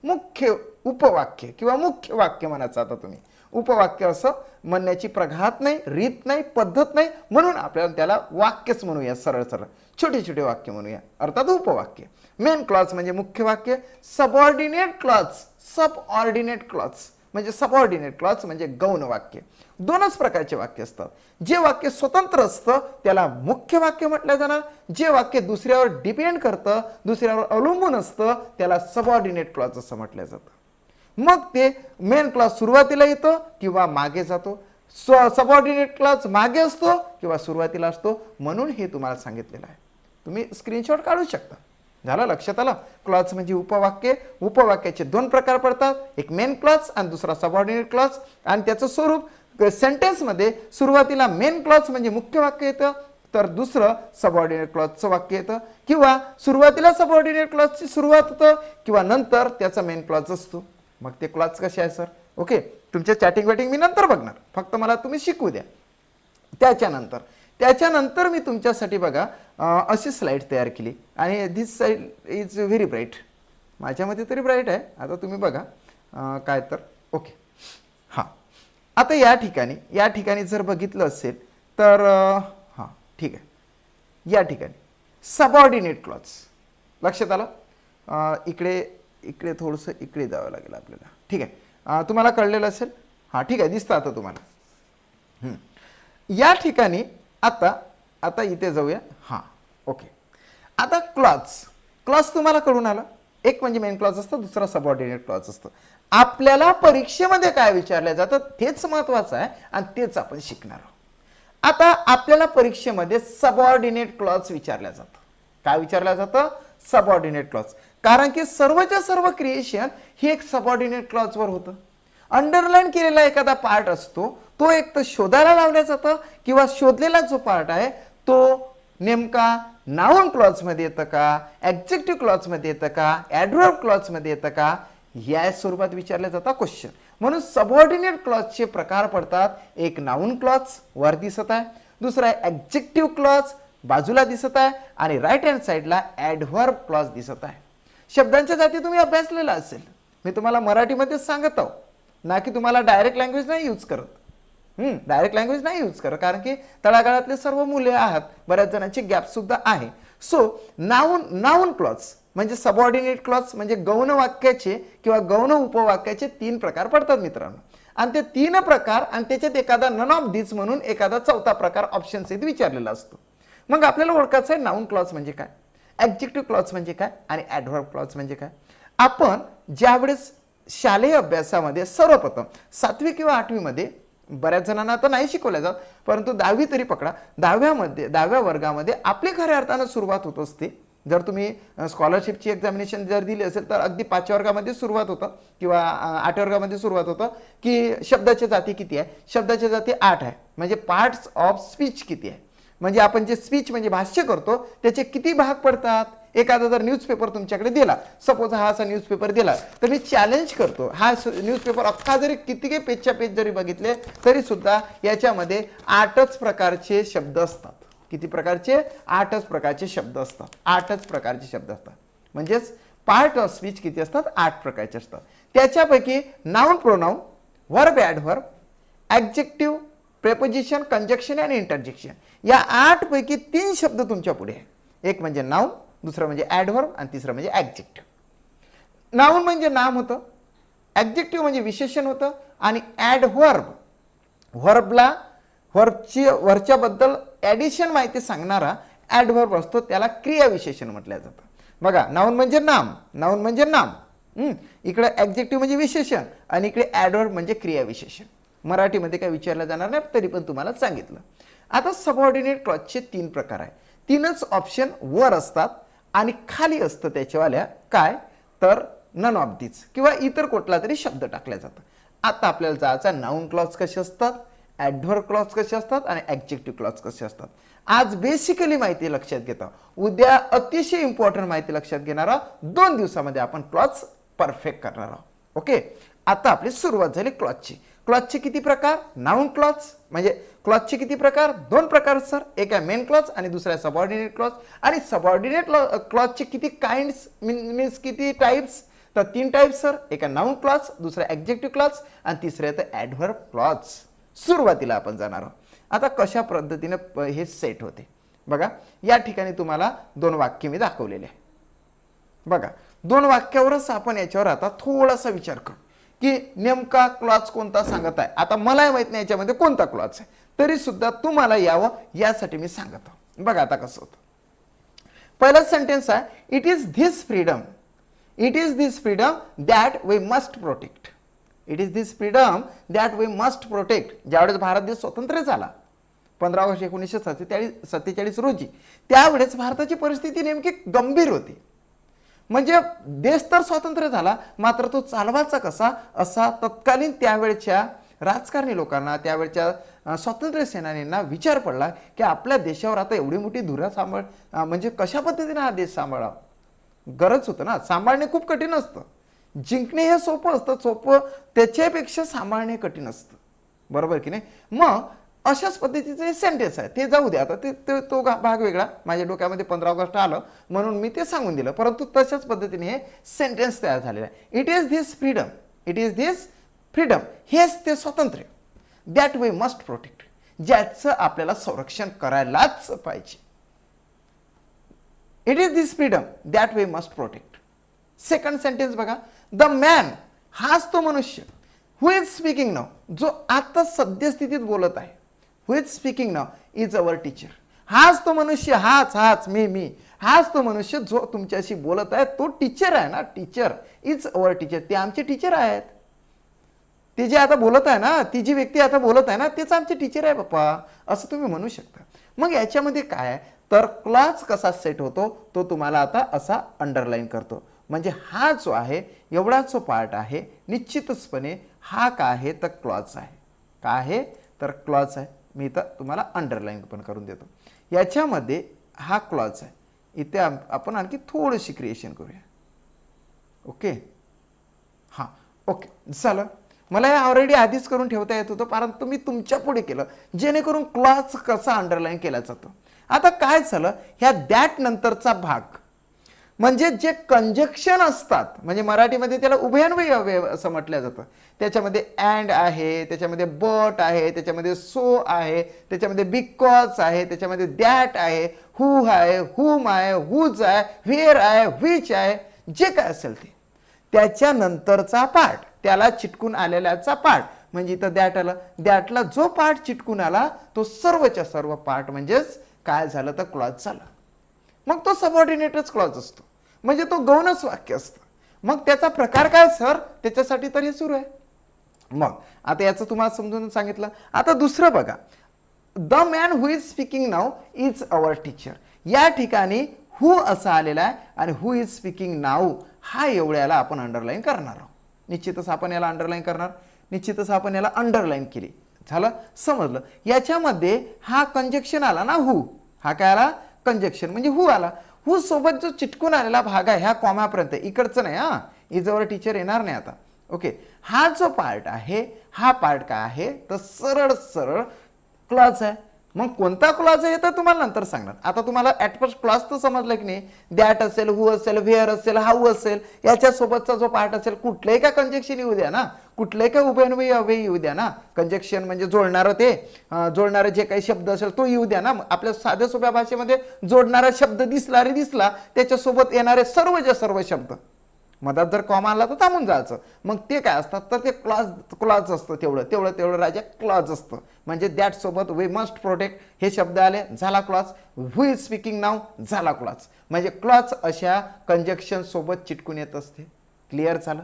मुख्य उपवाक्य किंवा मुख्य वाक्य म्हणायचं आता तुम्ही. उपवाक्य असं म्हणण्याची प्रघात नाही, रीत नाही, पद्धत नाही, म्हणून आपल्याला त्याला वाक्यच म्हणूया, सरळ सरळ छोटे छोटे वाक्य म्हणूया, अर्थात उपवाक्य. मेन क्लॉज म्हणजे मुख्य वाक्य. सबऑर्डिनेट क्लॉज, सबऑर्डिनेट क्लॉज म्हणजे सबऑर्डिनेट क्लॉज म्हणजे गौण वाक्य. दोनच प्रकारचे वाक्य असतात. जे वाक्य स्वतंत्र असतं त्याला मुख्य वाक्य म्हटलं जाणार. जे वाक्य दुसऱ्यावर डिपेंड करतं, दुसऱ्यावर अवलंबून असतं, त्याला सबऑर्डिनेट क्लॉज असं म्हटलं जातं. मग ते मेन क्लॉज सुरुवातीला येतो किंवा मागे जातो, सबऑर्डिनेट क्लॉज मागे असतो किंवा सुरुवातीला असतो, म्हणून हे तुम्हाला सांगितलेलं आहे. तुम्ही स्क्रीनशॉट काढू शकता. झालं? लक्षात आलं? क्लॉज म्हणजे उपवाक्य. उपवाक्याचे दोन प्रकार पडतात, एक मेन क्लॉज आणि दुसरा सबऑर्डिनेट क्लॉज. आणि त्याचं स्वरूप सेंटेन्समध्ये सुरुवातीला मेन क्लॉज म्हणजे मुख्य वाक्य येतं, तर दुसरं सबऑर्डिनेट क्लॉजचं वाक्य येतं, किंवा सुरुवातीला सबऑर्डिनेट क्लॉजची सुरुवात होतं किंवा नंतर त्याचा मेन क्लॉज असतो. मग ते क्लॉज कसे आहे सर? ओके, तुमच्या चॅटिंग वॅटिंग मी नंतर बघणार, फक्त मला तुम्ही शिकू द्या. त्याच्यानंतर मी तुमच्यासाठी बघा अशी स्लाईड तयार केली, आणि दिस साईड इज व्हेरी ब्राईट, माझ्यामध्ये तरी ब्राईट आहे. आता तुम्ही बघा काय तर. ओके, हां, आता या ठिकाणी जर बघितलं असेल तर हां ठीक आहे, या ठिकाणी सबऑर्डिनेट क्लॉज. लक्षात आलं? इकडे थोडंसं इकडे जावं लागेल आपल्याला. ठीक आहे, तुम्हाला कळलेलं असेल. हां ठीक आहे, दिसतं आता तुम्हाला. या ठिकाणी आता इथे जाऊया. हां ओके, आता क्लॉज तुम्हाला कळून आलं. एक म्हणजे मेन क्लॉज असतं, दुसरा सबऑर्डिनेट क्लॉज असतं. आपल्याला परीक्षेमध्ये काय विचारलं जातं तेच महत्वाचं आहे, आणि तेच आपण शिकणार आहोत. आता आपल्याला परीक्षेमध्ये सबऑर्डिनेट क्लॉज विचारलं जातं. काय विचारलं जातं? Subordinate clause. कारण की सर्वच्या सर्व क्रिएशन हे एक सबऑर्डिनेट क्लॉजवर होतं. अंडरलाईन केलेला एखादा पार्ट असतो, तो एक तर शोधायला लावला जातं, किंवा शोधलेला जो पार्ट आहे तो नेमका नाउन क्लॉजमध्ये येतं का, ॲडजेक्टिव्ह क्लॉजमध्ये येतं का, ॲडव्हर्ब क्लॉजमध्ये येतं का, या स्वरूपात विचारलं जातं क्वेश्चन. म्हणून सबऑर्डिनेट क्लॉजचे प्रकार पडतात. एक नाउन क्लॉज वर दिसत आहे, दुसरा आहे ॲडजेक्टिव्ह क्लॉज बाजूला दिसत आहे, आणि राईट हँड साईडला ॲडव्हर्ब क्लॉज दिसत आहे. शब्दांच्या जाती तुम्ही अभ्यासलेला असेल, मी तुम्हाला मराठीमध्येच सांगत आहो, ना की तुम्हाला डायरेक्ट लँग्वेज नाही यूज करत. डायरेक्ट लँग्वेज नाही यूज करत, कारण की तळागाळातले सर्व मुले आहात, बऱ्याच जणांची गॅप सुद्धा आहे. सो नाउन क्लॉज म्हणजे सबऑर्डिनेट क्लॉज म्हणजे गौण वाक्याचे किंवा गौण उपवाक्याचे तीन प्रकार पडतात मित्रांनो. आणि ते तीन प्रकार, आणि त्याच्यात एखादा नन ऑफ दिस म्हणून एखादा चौथा प्रकार ऑप्शन सहित विचारलेला असतो. मग आपल्याला ओळखायचं आहे नाउन क्लॉज म्हणजे काय, ॲडजेक्टिव्ह क्लॉज म्हणजे काय, आणि ॲडव्हर्ब क्लॉज म्हणजे काय. आपण ज्यावेळेस शालेय अभ्यासामध्ये सर्वप्रथम 7वी किंवा 8वीमध्ये बऱ्याच जणांना तर नाही शिकवल्या जात, परंतु 10वी तरी पकडा, 10व्या वर्गामध्ये आपली खऱ्या अर्थानं सुरुवात होत असते. जर तुम्ही स्कॉलरशिपची एक्झामिनेशन जर दिली असेल तर अगदी 5व्या वर्गामध्ये सुरुवात होतं, किंवा 8व्या वर्गामध्ये सुरुवात होतं की शब्दाच्या जाती किती आहे. शब्दाच्या जाती 8 आहे. म्हणजे पार्ट्स ऑफ स्पीच किती आहे, म्हणजे आपण जे स्पीच म्हणजे भाष्य करतो त्याचे किती भाग पडतात. एखादा जर न्यूजपेपर तुमच्याकडे दिला, सपोज हा असा न्यूजपेपर दिला, तर मी चॅलेंज करतो, हा न्यूजपेपर अख्खा जरी किती पेजच्या पेज जरी बघितले तरी सुद्धा याच्यामध्ये 8च प्रकारचे शब्द असतात. किती प्रकारचे? 8च प्रकारचे शब्द असतात. 8च प्रकारचे शब्द असतात. म्हणजेच पार्ट ऑफ स्पीच किती असतात? 8 प्रकारचे असतात. त्याच्यापैकी noun pronoun, verb adverb, adjective, preposition, conjunction आणि इंटरजेक्शन, या 8 पैकी 3 शब्द तुमच्या पुढे आहे. एक म्हणजे नाउन, दुसरं म्हणजे ॲडव्हर्ब, आणि तिसरं म्हणजे ॲडजेक्टिव्ह. नाउन म्हणजे नाम होतं, ॲडजेक्टिव्ह म्हणजे विशेषण होतं, आणि वरच्याबद्दल ॲडिशन माहिती सांगणारा ॲडव्हर्ब असतो, त्याला क्रियाविशेषण म्हटलं जातं. बघा, नाउन म्हणजे नाम, इकडे ॲडजेक्टिव्ह म्हणजे विशेषण, आणि इकडे ॲडव्हर्ब म्हणजे क्रियाविशेषण. मराठीमध्ये काय विचारलं जाणार नाही, तरी पण तुम्हाला सांगितलं. आता सबऑर्डिनेट क्लॉजचे 3 प्रकार आहे. 3च ऑप्शन वर असतात, आणि खाली असतं त्याच्यावाल्या काय तर नन ऑफ दिस किंवा इतर कुठला तरी शब्द टाकला जातं. आता आपल्याला जायचं नाउन क्लॉज कसे असतात, ॲडव्हर्ब क्लॉज कसे असतात आणि ॲडजेक्टिव्ह क्लॉज कसे असतात. आज बेसिकली माहिती लक्षात घेता, उद्या अतिशय इम्पॉर्टंट माहिती लक्षात घेणार आहोत. 2 दिवसामध्ये आपण क्लॉज परफेक्ट करणार आहोत. ओके, आता आपली सुरुवात झाली क्लॉजची. क्लॉजचे किती प्रकार? नाउन क्लॉज म्हणजे क्लॉजचे किती प्रकार? 2 प्रकार सर. एक आहे मेन क्लॉज आणि दुसरा आहे सबऑर्डिनेट क्लॉज. आणि सबऑर्डिनेट क्लॉजचे किती काइंड्स मीन्स किती टाइप्स? तर 3 टाइप्स सर. एक आहे नाउन क्लॉज, दुसरा ॲडजेक्टिव्ह क्लॉज आणि तिसरे आहे ॲडव्हर्ब क्लॉज. सुरुवातीला आपण जाणार आहोत. आता कशा पद्धतीने हे सेट होते बघा. या ठिकाणी तुम्हाला 2 वाक्य मी दाखवलेले आहे बघा. 2 वाक्यावरच आपण याच्यावर आता थोडासा विचार करू की नेमका क्लॉज कोणता सांगत आहे. आता मला माहित नाही याच्यामध्ये कोणता क्लॉज आहे, तरी सुद्धा तुम्हाला यावं यासाठी मी सांगतो. बघा आता कसं होतं. पहिला सेंटेन्स आहे it is this freedom, it is this freedom that we must protect. It is this freedom that we must protect. ज्यावेळेस भारत देश स्वतंत्र झाला 15 ऑगस्ट 1947 रोजी, त्यावेळेस भारताची परिस्थिती नेमकी गंभीर होती. म्हणजे देश तर स्वतंत्र झाला, मात्र तो चालवायचा कसा असा तत्कालीन त्यावेळच्या राजकारणी लोकांना, त्यावेळच्या स्वातंत्र्य सेनानींना विचार पडला की आपल्या देशावर आता एवढी मोठी धुरा म्हणजे कशा पद्धतीने हा देश सांभाळा. गरज होतं ना, सांभाळणे खूप कठीण असतं. जिंकणे हे सोपं असतं, सोपं त्याच्यापेक्षा सांभाळणे कठीण असतं, बरोबर की नाही. मग अशाच पद्धतीचे सेंटेन्स आहे, ते जाऊ द्या आता. तो भाग वेगळा, माझ्या डोक्यामध्ये 15 ऑगस्ट आलं म्हणून मी ते सांगून दिलं, परंतु तशाच पद्धतीने हे सेंटेन्स तयार झालेलं आहे. It is this freedom, it is this freedom, हेच ते स्वातंत्र्य दॅट वी मस्ट प्रोटेक्ट, ज्याचं आपल्याला संरक्षण करायलाच पाहिजे. It is this freedom that we must protect. Second sentence बघा. द मॅन, हाच तो मनुष्य, हु इज स्पीकिंग नाव, जो आता सद्यस्थितीत बोलत आहे, हु इज स्पीकिंग नाव इज अवर टीचर. हाच तो मनुष्य, हाच मी हाच तो मनुष्य जो तुमच्याशी बोलत आहे, तो टीचर आहे ना. टीचर इज अवर टीचर, ते आमचे टीचर आहेत. ते जे आता बोलत आहे ना, ती जी व्यक्ती आता बोलत आहे ना, तेच आमचे टीचर आहे बाप्पा, असं तुम्ही म्हणू शकता. मग याच्यामध्ये काय आहे तर क्लॉज कसा सेट होतो तो तुम्हाला आता असा अंडरलाईन करतो. म्हणजे हा जो आहे एवढा जो पार्ट आहे, निश्चितचपणे हा काय आहे तर क्लॉज आहे. काय आहे तर क्लॉज आहे. मी तर तुम्हाला अंडरलाईन पण करून देतो. याच्यामध्ये हा क्लॉज आहे. इथे आपण आणखी थोडीशी क्रिएशन करूया. ओके, हां ओके झालं. मला हे ऑलरेडी आधीच करून ठेवता येत होतं, परंतु मी तुमच्या पुढे केलं जेणेकरून क्लॉज कसा अंडरलाईन केला जातो. आता काय झालं, ह्या दॅट नंतरचा भाग म्हणजे जे कंजक्शन असतात, म्हणजे मराठीमध्ये त्याला उभयान्वयी अवयव असं म्हटलं जातं. त्याच्यामध्ये अँड आहे, त्याच्यामध्ये बट आहे, त्याच्यामध्ये सो आहे, त्याच्यामध्ये बिकॉज आहे, त्याच्यामध्ये दॅट आहे, हू आहे, हुम आहे, हुज आहे, व्हेअर आहे, व्हिच आहे, जे काय असेल ते त्याच्यानंतरचा पार्ट, त्याला चिटकून आलेल्याचा पार्ट म्हणजे इथं दॅट आलं. दॅटला जो पार्ट चिटकून आला तो सर्वच्या सर्व पार्ट म्हणजेच काय झालं तर क्लॉज झालं. मग तो सबऑर्डिनेटच क्लॉज असतो, म्हणजे तो गौणच वाक्य असतं. मग त्याचा प्रकार काय सर, त्याच्यासाठी तर हे सुरू आहे. मग आता याचं तुम्हाला समजून सांगितलं. आता दुसरं बघा. The man who is speaking नाव इज अवर टीचर. या ठिकाणी हु असा आलेला आहे आणि हु इज स्पीकिंग नाव हा एवढ्याला आपण अंडरलाईन करणार आहोत. निश्चितच आपण याला अंडरलाईन करणार, निश्चितच आपण याला अंडरलाईन केली. झालं, समजलं. याच्यामध्ये हा कंजक्शन आला ना, हु, हा काय आला कंजक्शन म्हणजे हु आला. हु सोबत जो चिटकून आलेला भाग आहे ह्या कॉमापर्यंत, इकडचं नाही हा, इजवर टीचर येणार नाही आता. ओके, हा जो पार्ट आहे हा पार्ट काय आहे तर सरळ सरळ क्लॉज आहे. मग कोणता क्लॉज आहे तर तुम्हाला नंतर सांगणार. आता तुम्हाला ॲट फर्स्ट क्लॉज तर समजलं की नाही. दॅट असेल, हु असेल, व्हेअर असेल, हाऊ असेल, याच्यासोबतचा जो पार्ट असेल कुठलंही का कंजक्शन येऊ द्या ना, कुठलंही का उभयन्वयी अव्ययी येऊ द्या ना. कंजक्शन म्हणजे जोडणारं, ते जोडणारे जे काही शब्द असेल तो येऊ द्या ना. आपल्या साध्या सोप्या भाषेमध्ये जोडणारा शब्द दिसला रे दिसला, त्याच्यासोबत येणारे सर्व शब्द, मधात जर कॉमा आला तर थांबून जायचं. मग ते काय असतात तर ते क्लॉज असतं. तेवढं राजा क्लॉज असतं. म्हणजे दॅट सोबत वी मस्ट प्रोटेक्ट हे शब्द आले, झाला क्लॉज. हु इज स्पीकिंग नाव झाला क्लॉज. म्हणजे क्लॉज अशा कंजक्शन सोबत चिटकून येत असते. क्लिअर झालं.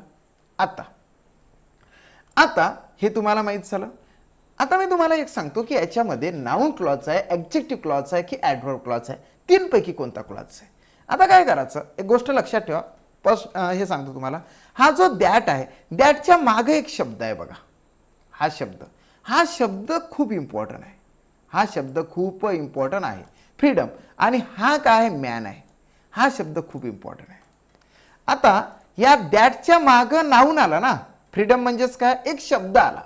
आता हे तुम्हाला माहित झालं. आता मी तुम्हाला एक सांगतो की याच्यामध्ये नाउन क्लॉज आहे, ॲडजेक्टिव्ह क्लॉज आहे की ॲडव्हर्ब क्लॉज आहे, 3 पैकी कोणता क्लॉज आहे. आता काय करायचं, एक गोष्ट लक्षात ठेवा. हे सांगतो तुम्हाला, हा जो दॅट आहे, दॅटच्या मागे एक शब्द आहे बघा. हा शब्द खूप इम्पॉर्टंट आहे. हा शब्द खूप इम्पॉर्टंट आहे, फ्रीडम. आणि हा काय आहे, मॅन आहे. हा शब्द खूप इम्पॉर्टंट आहे. आता या दॅटच्या मागं नाऊन आला ना, फ्रीडम म्हणजेच काय, एक शब्द आला,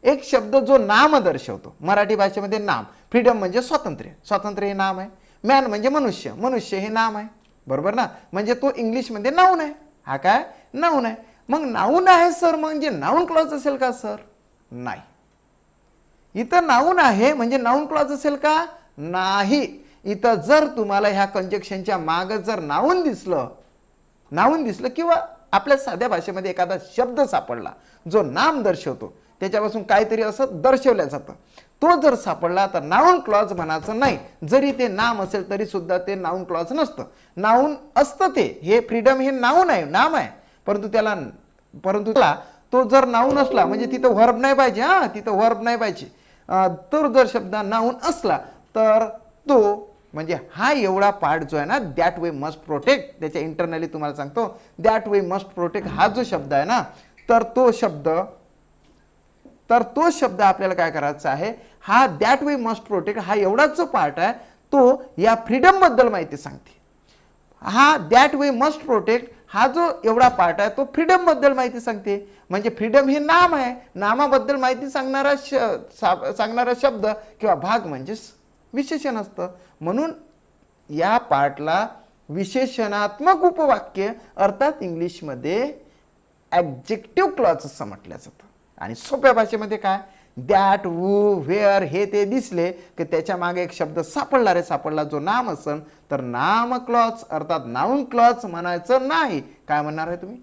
एक शब्द जो नाम दर्शवतो. मराठी भाषेमध्ये नाम, फ्रीडम म्हणजे स्वातंत्र्य, स्वातंत्र्य हे नाम आहे. मॅन म्हणजे मनुष्य, मनुष्य हे नाम आहे, बरोबर ना. म्हणजे तो इंग्लिशमध्ये नाऊन आहे. हा काय, नाऊन आहे. मग नाऊन आहे सर, म्हणजे नाऊन क्लॉज असेल का सर? नाही. इथं नाऊन आहे म्हणजे नाऊन क्लॉज असेल का? नाही. इथं जर तुम्हाला ह्या कंजक्शनच्या मागं जर नाऊन दिसलं किंवा आपल्या साध्या भाषेमध्ये एखादा शब्द सापडला जो नाम दर्शवतो, त्याच्यापासून काहीतरी असं दर्शवलं जातं, तो जर सापडला तर नाऊन क्लॉज म्हणायचं नाही. जरी ते नाम असेल तरी सुद्धा ते नाऊन क्लॉज नसतं. नाऊन असतं ते, हे फ्रीडम हे नाऊन आहे, नाम आहे. परंतु त्याला तो जर नाऊन असला म्हणजे तिथं व्हर्ब नाही पाहिजे. तिथं व्हर्ब नाही पाहिजे. तर जर शब्द नाऊन असला तर तो म्हणजे हा एवढा पार्ट जो आहे ना, दॅट वे मस्ट प्रोटेक्ट, त्याच्या इंटरनली तुम्हाला सांगतो, दॅट वे मस्ट प्रोटेक्ट हा जो शब्द आहे ना, तर तो शब्द आपल्याला काय करायचा आहे, हा दॅट वे मस्ट प्रोटेक्ट हा एवढाच जो पार्ट आहे तो या फ्रीडम बद्दल माहिती सांगते. हा दॅट वे मस्ट प्रोटेक्ट हा जो एवढा पार्ट आहे तो फ्रीडम बद्दल माहिती सांगते. म्हणजे फ्रीडम हे नाम आहे, नामाबद्दल माहिती सांगणारा शब्द किंवा भाग म्हणजे विशेषण असतं. म्हणून या पार्टला विशेषणात्मक उपवाक्य अर्थात इंग्लिशमध्ये ॲडजेक्टिव्ह क्लॉज असं म्हटलं जातं. आणि सोप्या भाषेमध्ये काय, दॅट, वू, व्हेअर हे ते दिसले की त्याच्या मागे एक शब्द सापडला जो नाम असेल तर नाम क्लॉज अर्थात नाऊन क्लॉज म्हणायचं नाही. काय म्हणणार आहे तुम्ही,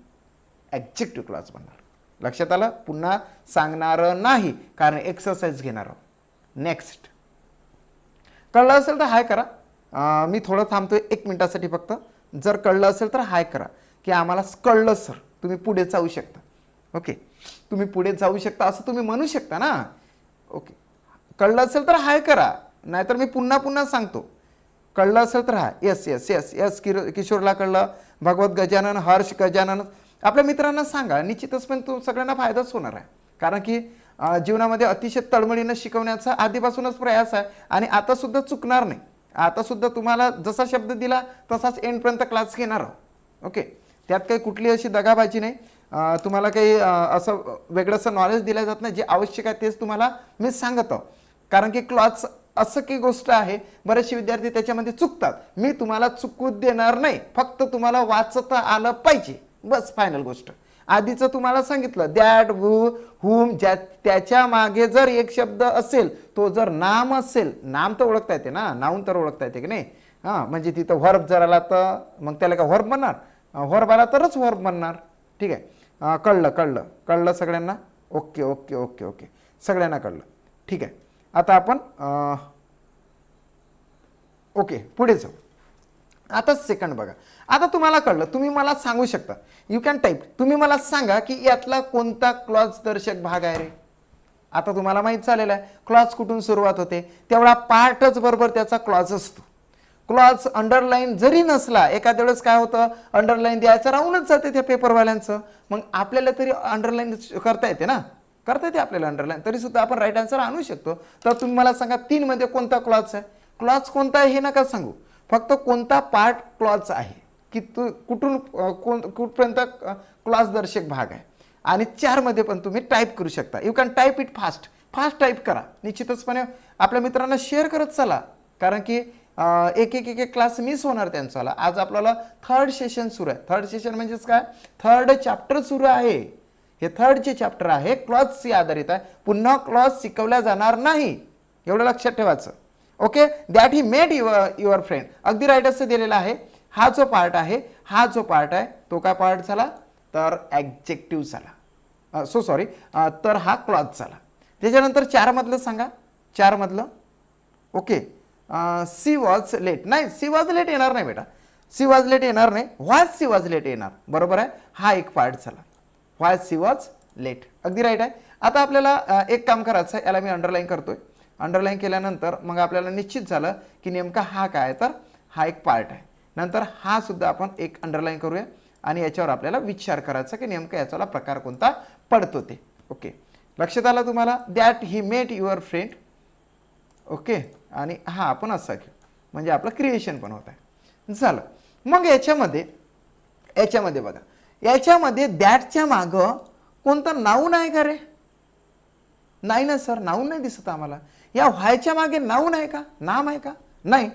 ॲडजेक्टिव्ह क्लॉज म्हणणार. लक्षात आलं? पुन्हा सांगणार नाही कारण एक्सरसाइज घेणार आहोत. नेक्स्ट, कळलं असेल तर हाय करा. मी थोडं थांबतोय 1 मिनिटासाठी फक्त. जर कळलं असेल तर हाय करा की आम्हाला कळलं सर. तुम्ही पुढे जाऊ शकता. ओके, तुम्ही पुढे जाऊ शकता असं तुम्ही म्हणू शकता ना. ओके, कळलं असेल तर हाय करा, नाहीतर मी पुन्हा सांगतो. कळलं असेल तर हाय. यस यस यस यस किशोरला कळलं. भगवत गजानन, हर्ष गजानन, आपल्या मित्रांना सांगा. निश्चितच पण तो सगळ्यांना फायदाच होणार आहे. कारण की जीवनामध्ये अतिशय तळमळीनं शिकवण्याचा आधीपासूनच प्रयास आहे आणि आता सुद्धा चुकणार नाही. आता सुद्धा तुम्हाला जसा शब्द दिला तसाच एंडपर्यंत क्लास घेणार आहोत. ओके, त्यात काही कुठली अशी दगाबाजी नाही. तुम्हाला काही असं वेगळंसं नॉलेज दिलं जात नाही. जे आवश्यक आहे तेच तुम्हाला मी सांगत आहो. कारण की क्लास असं की गोष्ट आहे, बरेचसे विद्यार्थी त्याच्यामध्ये चुकतात. मी तुम्हाला चुकू देणार नाही, फक्त तुम्हाला वाचता आलं पाहिजे, बस फायनल गोष्ट. आधीचं तुम्हाला सांगितलं, दॅट, वू, हुम, त्याच्या मागे जर एक शब्द असेल, तो जर नाम असेल, नाम तर ओळखता येते ना, नाऊन तर ओळखता येते की नाही. म्हणजे तिथं व्हर्ब जर आला तर मग त्याला का व्हर्ब म्हणणार, व्हर्ब आला तरच व्हर्ब म्हणणार. ठीक आहे, कळलं सगळ्यांना? ओके ओके ओके ओके, सगळ्यांना कळलं. ठीक आहे, आता आपण ओके पुढे जाऊ. आता सेकंड बघा. आता तुम्हाला कळलं, तुम्ही मला सांगू शकता, यू कॅन टाईप, तुम्ही मला सांगा की यातला कोणता क्लॉज दर्शक भाग आहे रे. आता तुम्हाला माहीत झालेलं आहे क्लॉज कुठून सुरुवात होते, तेवढा पार्टच बरोबर त्याचा क्लॉज असतो. क्लॉज अंडरलाईन जरी नसला, एखाद्या वेळेस काय होतं, अंडरलाईन द्यायचं राहूनच जाते त्या पेपरवाल्यांचं. मग आपल्याला तरी अंडरलाईन करता येते ना, करता येते आपल्याला अंडरलाईन, तरी सुद्धा आपण राईट आन्सर आणू शकतो. तर तुम्ही मला सांगा 3 मध्ये कोणता क्लॉज आहे. क्लॉज कोणता आहे हे नका सांगू, फक्त कोणता पार्ट क्लॉज आहे, की कुठून कुठपर्यंत क्लॉज दर्शक भाग आहे. आणि 4 मध्ये पण तुम्ही टाईप करू शकता. You can type it fast type करा. निश्चितचपणे आपल्या मित्रांना शेअर करत चला, कारण की एक क्लास मिस होणार त्यांचा. आज आपल्याला 3rd सेशन सुरू आहे. 3rd सेशन म्हणजेच काय, 3rd चॅप्टर सुरू आहे. हे 3rd चॅप्टर आहे, क्लॉजशी आधारित आहे. पुन्हा क्लॉज शिकवल्या जाणार नाही, एवढं लक्षात ठेवायचं. Okay, that he made your friend, अगदी राईट असं दिलेलं आहे. हा जो पार्ट आहे तो काय पार्ट झाला, तर ॲडजेक्टिव्ह झाला. सॉरी, तर हा क्लॉज झाला. त्याच्यानंतर 4 मधलं सांगा. 4 मधलं ओके, सी वॉज लेट. नाही, सी वॉज लेट येणार नाही बेटा, सी वॉज लेट येणार नाही, व्हाय सी वॉज लेट येणार. बरोबर आहे, हा एक पार्ट झाला, व्हाय सी वॉज लेट, अगदी राईट आहे. आता आपल्याला एक काम करायचं आहे, याला मी अंडरलाईन करतोय. अंडरलाईन केल्यानंतर मग आपल्याला निश्चित झालं की नेमका हा काय, तर हा एक पार्ट आहे. नंतर हा सुद्धा आपण एक अंडरलाईन करूया आणि याच्यावर आपल्याला विचार करायचा की नेमकं याचा प्रकार कोणता पडतो ते. ओके, लक्षात आलं तुम्हाला? That he mate your friend. Okay, आणि हा आपण असा घेऊ म्हणजे आपलं क्रिएशन पण होत आहे. झालं. मग याच्यामध्ये बघा, याच्यामध्ये दॅटच्या मागं कोणतं नाऊन आहे का रे? नाही ना सर, नाऊन नाही दिसत आम्हाला. या व्हायच्या मागे नाऊन आहे का, नाम आहे का? नाही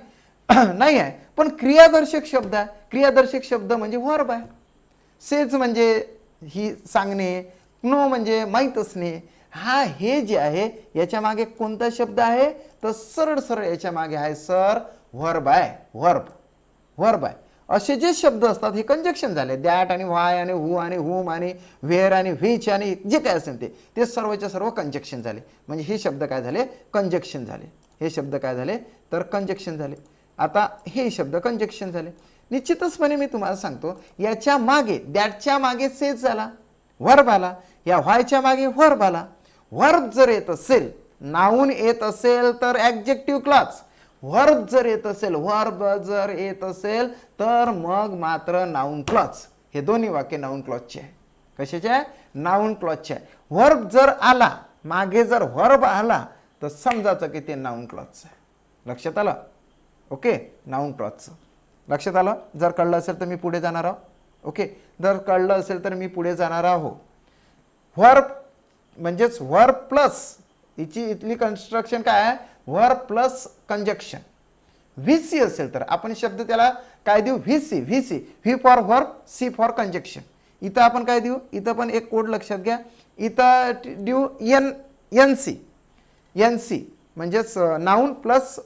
नाही आहे. पण क्रियादर्शक शब्द आहे. क्रियादर्शक शब्द म्हणजे वर्ब आहे. सेज म्हणजे ही सांगणे, नो म्हणजे माहीत असणे. हे जे आहे याच्या मागे कोणता शब्द आहे? तर सरळ सरळ याच्या मागे आहे सर वर्ब आहे. वर्ब आहे. असे जे शब्द असतात हे कंजक्शन झाले. दॅट आणि व्हाय आणि हू आणि हुम आणि वेअर आणि व्हिच आणि जे काय असेल ते सर्वच्या सर्व कंजक्शन झाले. म्हणजे हे शब्द काय झाले? कंजक्शन झाले. हे शब्द काय झाले? तर कंजक्शन झाले. आता हे शब्द कंजक्शन झाले. निश्चितचपणे मी तुम्हाला सांगतो, याच्या मागे दॅटच्या मागे सेज झाला, वर्ब आला. या व्हायच्या मागे वर्ब आला. वर्ब जर येत असेल, नाऊन येत असेल तर ॲडजेक्टिव्ह क्लॉज. वर्ब जर येत असेल तर मग मात्र नाऊन क्लॉज. हे दोन्ही वाक्य नाऊन क्लॉजचे आहे. कशाचे आहे? नाऊन क्लॉजचे आहे. वर्ब जर आला, मागे जर वर्ब आला तर समजायचं की ते नाऊन क्लॉजचं आहे. लक्षात आलं? ओके, नाऊन क्लॉजचं लक्षात आलं? जर कळलं असेल तर मी पुढे जाणार आहो. ओके, जर कळलं असेल तर मी पुढे जाणार आहो. वर्ब म्हणजेच वर्ब प्लस इथली कन्स्ट्रक्शन काय आहे? Verb plus conjunction. व्हीसी असेल तर आपण शब्द त्याला काय देऊ? VC. V for verb, C for conjunction. इथं आपण काय देऊ? इथं पण एक कोड लक्षात घ्या. इथं देऊ एनसी म्हणजेच नाऊन प्लस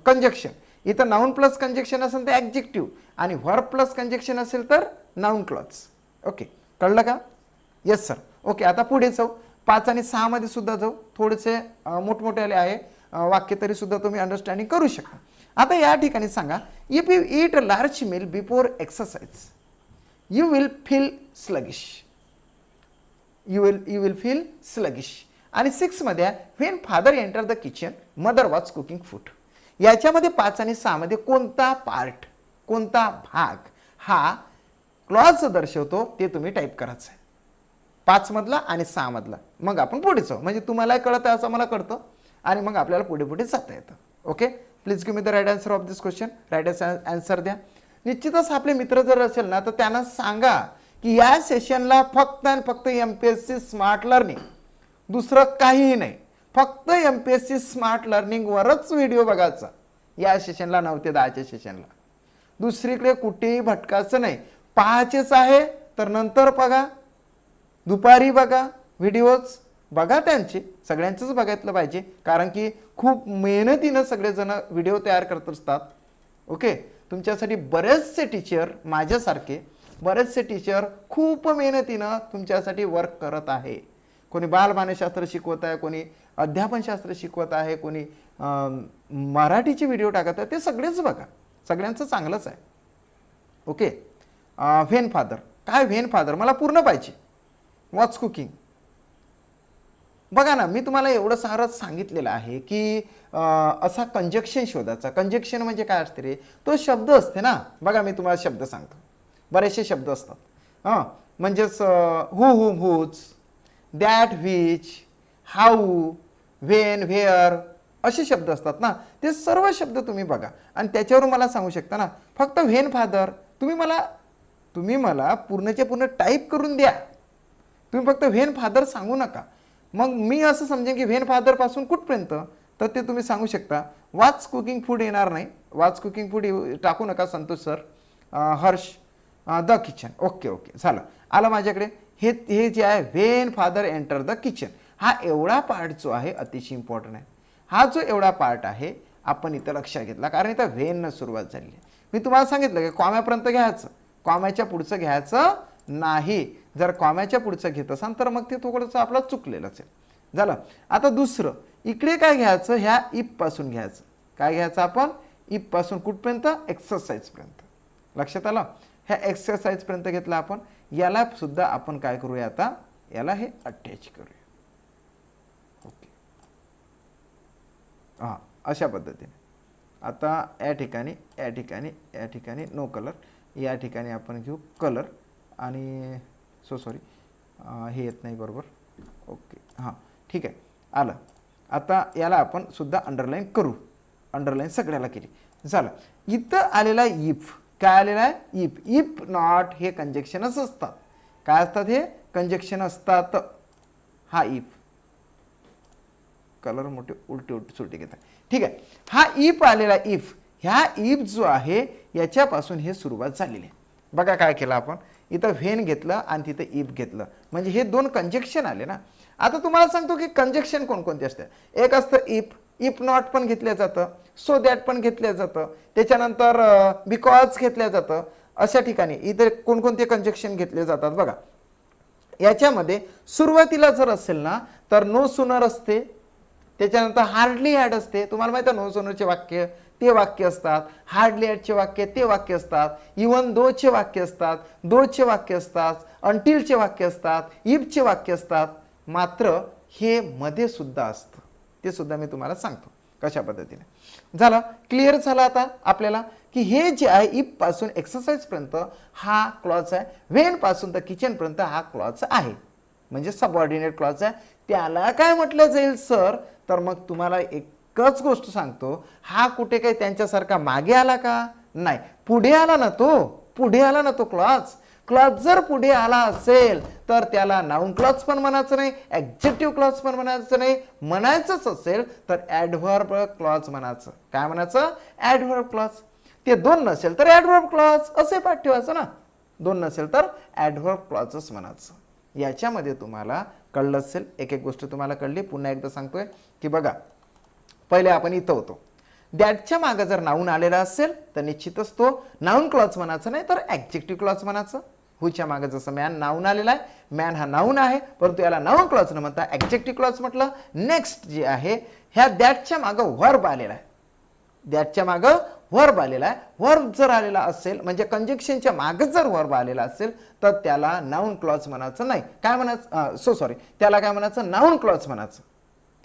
कंजक्शन. इथं नाऊन प्लस कंजक्शन असेल तर ॲडजेक्टिव्ह आणि वर्ब प्लस कंजक्शन असेल तर नाऊन क्लॉज. ओके, कळलं का? Yes sir. ओके, आता पुढे जाऊ. 5 आणि 6 मध्ये सुद्धा जाऊ. थोडेसे मोठमोठे आहे वाक्य तरी सुद्धा तुम्ही अंडरस्टँडिंग करू शकता. आता या ठिकाणी सांगा, if you eat a large meal before exercise you will feel sluggish. You will feel sluggish. आणि 6 मध्ये when father enter the kitchen mother was cooking food. याच्यामध्ये 5 आणि 6 मध्ये कोणता पार्ट, कोणता भाग हा क्लॉज दर्शवतो ते तुम्ही टाईप करायचं आहे. 5 मधला आणि 6 मधला. मग आपण पुढे जाऊ. म्हणजे तुम्हाला कळत आहे असं मला कळतं आणि मग आपल्याला पुढे जाता येतं. Okay, please give me the right answer of this question. Right answer द्या. निश्चितच आपले मित्र जर असेल ना तर त्यांना सांगा की या सेशनला फक्त आणि फक्त MPSC स्मार्ट लर्निंग, दुसरं काहीही नाही. फक्त MPSC स्मार्ट लर्निंगवरच व्हिडिओ बघायचा या सेशनला, 9 ते 10च्या सेशनला. दुसरीकडे कुठेही भटकायचं नाही. पाहायचेच आहे तर नंतर बघा, दुपारी बघा, व्हिडिओज बघा त्यांचे, सगळ्यांचंच बघायला पाहिजे. कारण की खूप मेहनतीनं सगळेजण व्हिडिओ तयार करत असतात. ओके, तुमच्यासाठी बरेचसे टीचर, माझ्यासारखे बरेचसे टीचर खूप मेहनतीनं तुमच्यासाठी वर्क करत आहे. कोणी बालमानसशास्त्र शिकवत आहे, कोणी अध्यापनशास्त्र शिकवत आहे, कोणी मराठीचे व्हिडिओ टाकत आहे. ते सगळेच बघा, सगळ्यांचं चांगलंच आहे. Okay, when father. काय व्हेन फादर? मला पूर्ण पाहिजे. Watch cooking. बघा ना, मी तुम्हाला एवढं सारं सांगितलेलं आहे की असा कंजक्शन शोधायचा. कंजक्शन म्हणजे काय असते रे? तो शब्द असते ना. बघा मी तुम्हाला शब्द सांगतो, बरेचसे शब्द असतात. म्हणजेच who, whom, whose, that, which, how, when, where असे शब्द असतात ना. ते सर्व शब्द तुम्ही बघा आणि त्याच्यावरून मला सांगू शकता ना. फक्त व्हेन फादर तुम्ही मला पूर्णच्या पूर्ण टाईप करून द्या. तुम्ही फक्त व्हेन फादर सांगू नका. मग मी असं समजेन की व्हेन फादर पासून कुठपर्यंत, तर ते तुम्ही सांगू शकता. वाच कुकिंग फूड येणार नाही. वाच कुकिंग फूड टाकू नका Santosh sir. Harsh the kitchen. Okay, झालं, आलं माझ्याकडे. हे जे आहे when father enter the kitchen, हा एवढा पार्ट जो आहे अतिशय इम्पॉर्टंट आहे. हा जो एवढा पार्ट आहे आपण इथं लक्षात घेतला, कारण इथं व्हेननं सुरुवात झाली आहे. मी तुम्हाला सांगितलं की कॉम्यापर्यंत घ्यायचं, कॉम्याच्या पुढचं घ्यायचं नाही. जर कॉम्याच्या पुढचं घेत असाल तर मग ते थोडंसं आपलं चुकलेलं असेल. झालं. आता दुसरं इकडे काय घ्यायचं? ह्या इफपासून घ्यायचं. काय घ्यायचं आपण? इफपासून कुठपर्यंत? एक्सरसाइजपर्यंत. लक्षात आलं? ह्या एक्सरसाइजपर्यंत घेतला आपण. याला सुद्धा आपण काय करूया आता? याला हे अटॅच करूया. ओके, हां, अशा पद्धतीने. आता या ठिकाणी या ठिकाणी नो कलर, या ठिकाणी आपण घेऊ कलर आणि सॉरी हे येत नाही बरोबर. ओके हां ठीक आहे आलं. आता याला आपण सुद्धा अंडरलाईन करू. अंडरलाईन सगळ्याला केली. झालं. इथं आलेला इफ काय आलेला आहे इफ. इफ नॉट हे कंजक्शनच असतात. काय असतात हे कंजक्शन असतात. हा इफ कलर मोठे उलटे सुलटे घेतात. ठीक आहे. हा इफ आलेला इफ, ह्या इफ जो आहे याच्यापासून हे सुरुवात झालेली आहे. बघा काय केलं आपण इथं व्हेन घेतलं आणि तिथं इफ घेतलं म्हणजे हे दोन कंजक्शन आले ना. आता तुम्हाला सांगतो की कंजक्शन कोणकोणते असतात. एक असतं इफ, इफ नॉट पण घेतलं जातं, सो दॅट पण घेतलं जातं, त्याच्यानंतर बिकॉज घेतलं जातं. अशा ठिकाणी इथे कोणकोणते कंजक्शन घेतले जातात बघा. याच्यामध्ये सुरुवातीला जर असेल ना तर नो सुनर असते, त्याच्यानंतर हार्डली हॅड असते. तुम्हाला माहिती आहे नो सुनरचे वाक्य ते वाक्य असतात, हार्डली हॅडचे वाक्य ते वाक्य असतात, इवन दोचे वाक्य असतात, दोचे वाक्य असतात, अंटिलचे वाक्य असतात, इफचे वाक्य असतात. मात्र हे मध्ये सुद्धा असतं, ते सुद्धा मी तुम्हाला सांगतो कशा पद्धतीने. झालं क्लिअर झालं आता आपल्याला की हे जे आहे इफ पासून एक्सरसाइज पर्यंत हा क्लॉज आहे, व्हेन पासून तर किचन पर्यंत हा क्लॉज आहे म्हणजे सबऑर्डिनेट क्लॉज आहे. त्याला काय म्हटलं जाईल सर, तर मग तुम्हाला एकच गोष्ट सांगतो, हा कुठे काही त्यांच्यासारखा मागे आला का नाही, पुढे आला ना तो, पुढे आला ना तो क्लॉज. क्लॉज जर पुढे आला असेल तर त्याला नाउन क्लॉज पण म्हणायचं नाही, ॲडजेक्टिव्ह क्लॉज पण म्हणायचं नाही. म्हणायचंच असेल तर ॲडव्हर्ब क्लॉज म्हणायचं. काय म्हणायचं ॲडव्हर्ब क्लॉज. ते दोन नसेल तर ॲडव्हर्ब क्लॉज असे पाठ ठेवायचं ना. दोन नसेल तर ॲडव्हर्ब क्लॉजच म्हणायचं. याच्यामध्ये तुम्हाला कळलं असेल, एक एक गोष्ट तुम्हाला कळली. पुन्हा एकदा सांगतोय की बघा पहिले आपण इथं होतो, दॅटच्या मागे जर नाऊन आलेला असेल तर निश्चितच तो नाऊन क्लॉज म्हणायचं नाही तर ॲडजेक्टिव्ह क्लॉज म्हणायचं. हुच्या मागे जसं मॅन नाऊन आलेला आहे, मॅन हा नाऊन आहे परंतु याला नाऊन क्लॉज न म्हणता ॲडजेक्टिव्ह क्लॉज म्हटलं. नेक्स्ट जे आहे ह्या दॅटच्या मागं व्हर्ब आलेला आहे, दॅटच्या मागं व्हर्ब आलेला आहे. व्हर्ब जर आलेला असेल म्हणजे कंजक्शनच्या मागे जर व्हर्ब आलेला असेल तर त्याला नाऊन क्लॉज म्हणायचं नाही. काय म्हणायचं सॉरी त्याला काय म्हणायचं नाऊन क्लॉज म्हणायचं.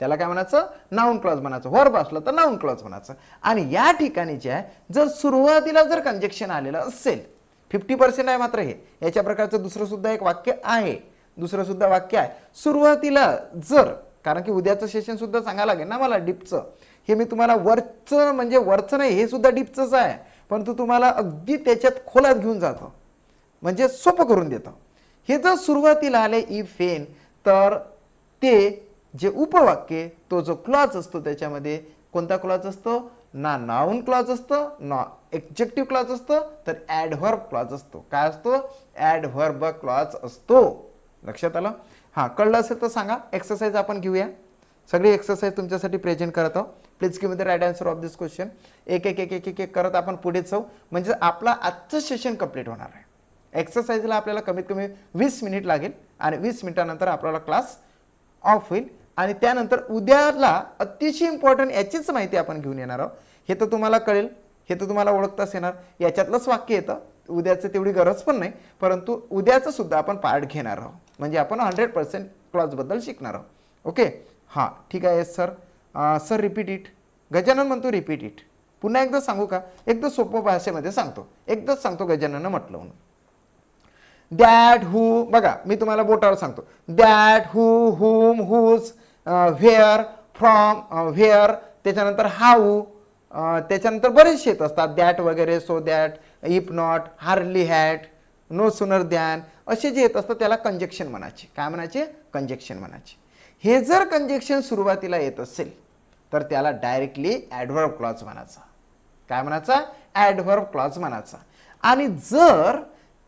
त्याला काय म्हणायचं नाऊन क्लॉज म्हणायचं. व्हर्ब असलं तर नाऊन क्लॉज म्हणायचं. आणि या ठिकाणी जे आहे जर सुरुवातीला जर कंजक्शन आलेलं असेल 50% आहे मात्र हे. याच्या प्रकारचं दुसरं सुद्धा एक वाक्य आहे, दुसरं सुद्धा वाक्य आहे. सुरुवातीला जर, कारण की उद्याचं सेशन सुद्धा सांगायला लागेल ना मला डीपचं, हे मी तुम्हाला वरचं म्हणजे वरचं नाही हे सुद्धा डीपचंच आहे परंतु तुम्हाला अगदी त्याच्यात खोलात घेऊन जातो म्हणजे सोपं करून देतं. हे जर सुरुवातीला आले इफ व्हेन तर ते जे उपवाक्य तो जो क्लॉज असतो त्याच्यामध्ये कोणता क्लॉज असतो ना नाऊन क्लॉज असतं ना ॲडजेक्टिव्ह क्लॉज असतं तर ॲडव्हर्ब क्लॉज असतो. काय असतो ॲडव्हर्ब क्लॉज असतो. लक्षात आलं. हां कळलं असेल तर सांगा. एक्सरसाइज आपण घेऊया. सगळी एक्सरसाइज तुमच्यासाठी प्रेझेंट करत आहोत. Please give the right answer of this question. एक एक एक एक एक एक करत आपण पुढे जाऊ म्हणजे आपला आजचं सेशन कंप्लीट होणार आहे. एक्सरसाइजला आपल्याला कमीत कमी 20 मिनिट लागेल आणि 20 मिनिटानंतर आपल्याला क्लास ऑफ होईल आणि त्यानंतर उद्याला अतिशय इम्पॉर्टंट याचीच माहिती आपण घेऊन येणार आहोत. हे तर तुम्हाला कळेल, हे तर तुम्हाला ओळखताच येणार. याच्यातलंच वाक्य येतं, उद्याचं तेवढी गरज पण नाही परंतु उद्याचं सुद्धा आपण पार्ट घेणार आहोत म्हणजे आपण 100% क्लॉजबद्दल शिकणार आहोत. ओके हां ठीक आहे. Yes sir. Sir repeat it. Gajanan म्हणतो रिपीट इट. पुन्हा एकदा सांगू का, एकदा सोपं भाषेमध्ये सांगतो, एकदाच सांगतो गजानननं म्हटलं म्हणून. दॅट हू, बघा मी तुम्हाला बोटावर सांगतो, that who whom whose where from where, त्याच्यानंतर हाऊ, त्याच्यानंतर बरेचसे येत असतात दॅट वगैरे, so that, if not, hardly had, no sooner than असे जे येत असतात त्याला कंजक्शन म्हणायचे. काय म्हणायचे कंजक्शन म्हणायचे. हे जर कंजक्शन सुरुवातीला येत असेल तर त्याला डायरेक्टली ॲडव्हर्ब क्लॉज म्हणायचा. काय म्हणायचा ॲडव्हर्ब क्लॉज म्हणायचा. आणि जर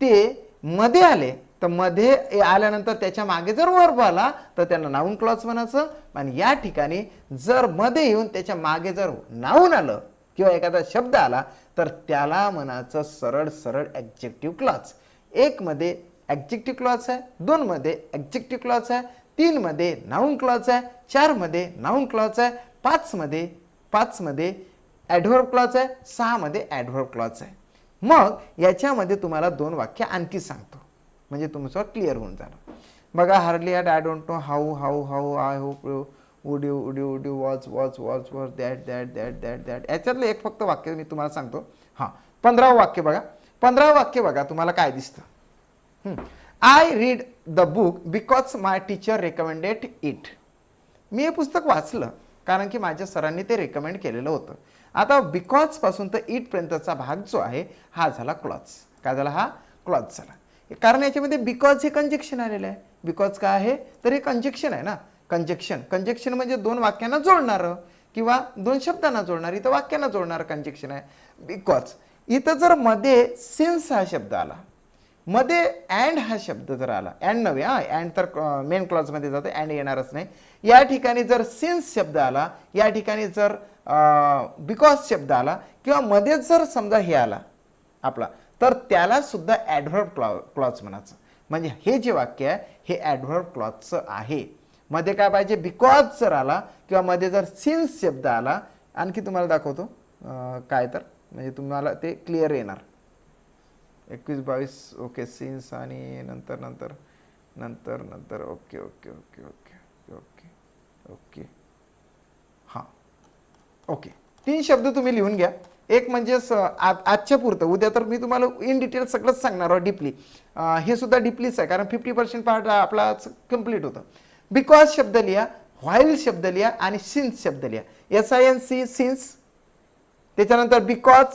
ते मध्ये आले तर मध्ये आल्यानंतर त्याच्या मागे जर वर्ब आला तर त्यांना नाऊन क्लॉज म्हणायचं. आणि या ठिकाणी जर मध्ये येऊन त्याच्या मागे जर नाऊन आलं किंवा एखादा शब्द आला तर त्याला म्हणायचं सरळ सरळ ॲडजेक्टिव्ह क्लॉज. एक मध्ये ॲडजेक्टिव्ह क्लॉज आहे, दोन मध्ये ॲडजेक्टिव्ह क्लॉज आहे, तीन मध्ये नाऊन क्लॉज आहे, चार मध्ये नाऊन क्लॉज आहे, पाच मध्ये ॲडव्हर्ब क्लॉज आहे, सहा मध्ये ॲडव्हर्ब क्लॉज आहे. मग याच्यामध्ये तुम्हाला दोन वाक्य आणखी सांगतो म्हणजे तुमचं क्लिअर होऊन जाणार. बघा hardly had, I don't know, how how how, I hope would you watch that याच्यातलं एक फक्त वाक्य मी तुम्हाला सांगतो. हां, 15वं वाक्य बघा. 15वं वाक्य बघा, तुम्हाला काय दिसतं. I read the book because my teacher recommended it. मी हे पुस्तक वाचलं कारण की माझ्या सरांनी ते रेकमेंड केलेलं होतं. आता बिकॉज पासून तर इट पर्यंतचा भाग जो आहे हा झाला क्लॉज. काय झाला? हा क्लॉज झाला. कारण याच्यामध्ये बिकॉज हे कंजक्शन आलेलं आहे. बिकॉज काय आहे तर हे कंजक्शन आहे ना. कंजक्शन म्हणजे दोन वाक्यांना जोडणारं किंवा दोन शब्दांना जोडणार. इथं वाक्यांना जोडणारं कंजक्शन आहे बिकॉज. इथं जर मध्ये सिन्स हा शब्द आला, मध्ये अँड हा शब्द जर आला, अँड नव्हे हा, अँड तर मेन क्लॉजमध्ये जातं, अँड येणारच नाही. या ठिकाणी जर सिन्स शब्द आला, या ठिकाणी जर बिकॉज शब्द आला किंवा मध्येच जर समजा हे आला आपला, तर त्याला सुद्धा ॲडव्हर्ब क्लॉज म्हणायचं. म्हणजे हे जे वाक्य आहे हे ॲडव्हर्ब क्लॉजचं आहे. मध्ये काय पाहिजे? बिकॉज जर आला किंवा मध्ये जर सिन्स शब्द आला. आणखी तुम्हाला दाखवतो काय तर, म्हणजे तुम्हाला ते क्लिअर येणार. 21-22 ओके, सिन्स आणि नंतर नंतर नंतर नंतर okay okay okay okay okay okay हां ओके. 3 शब्द तुम्ही लिहून घ्या. एक म्हणजे आजच्या पुरतं, उद्या तर मी तुम्हाला इन डिटेल सगळंच सांगणार आहोत डीपली. हे सुद्धा डीपलीच आहे कारण 50% पार्ट आपला कंप्लीट होतं. बिकॉज शब्द लिहा, व्हाईल शब्द लिहा आणि सिन्स शब्द लिहा. SINC सिन्स, त्याच्यानंतर बिकॉज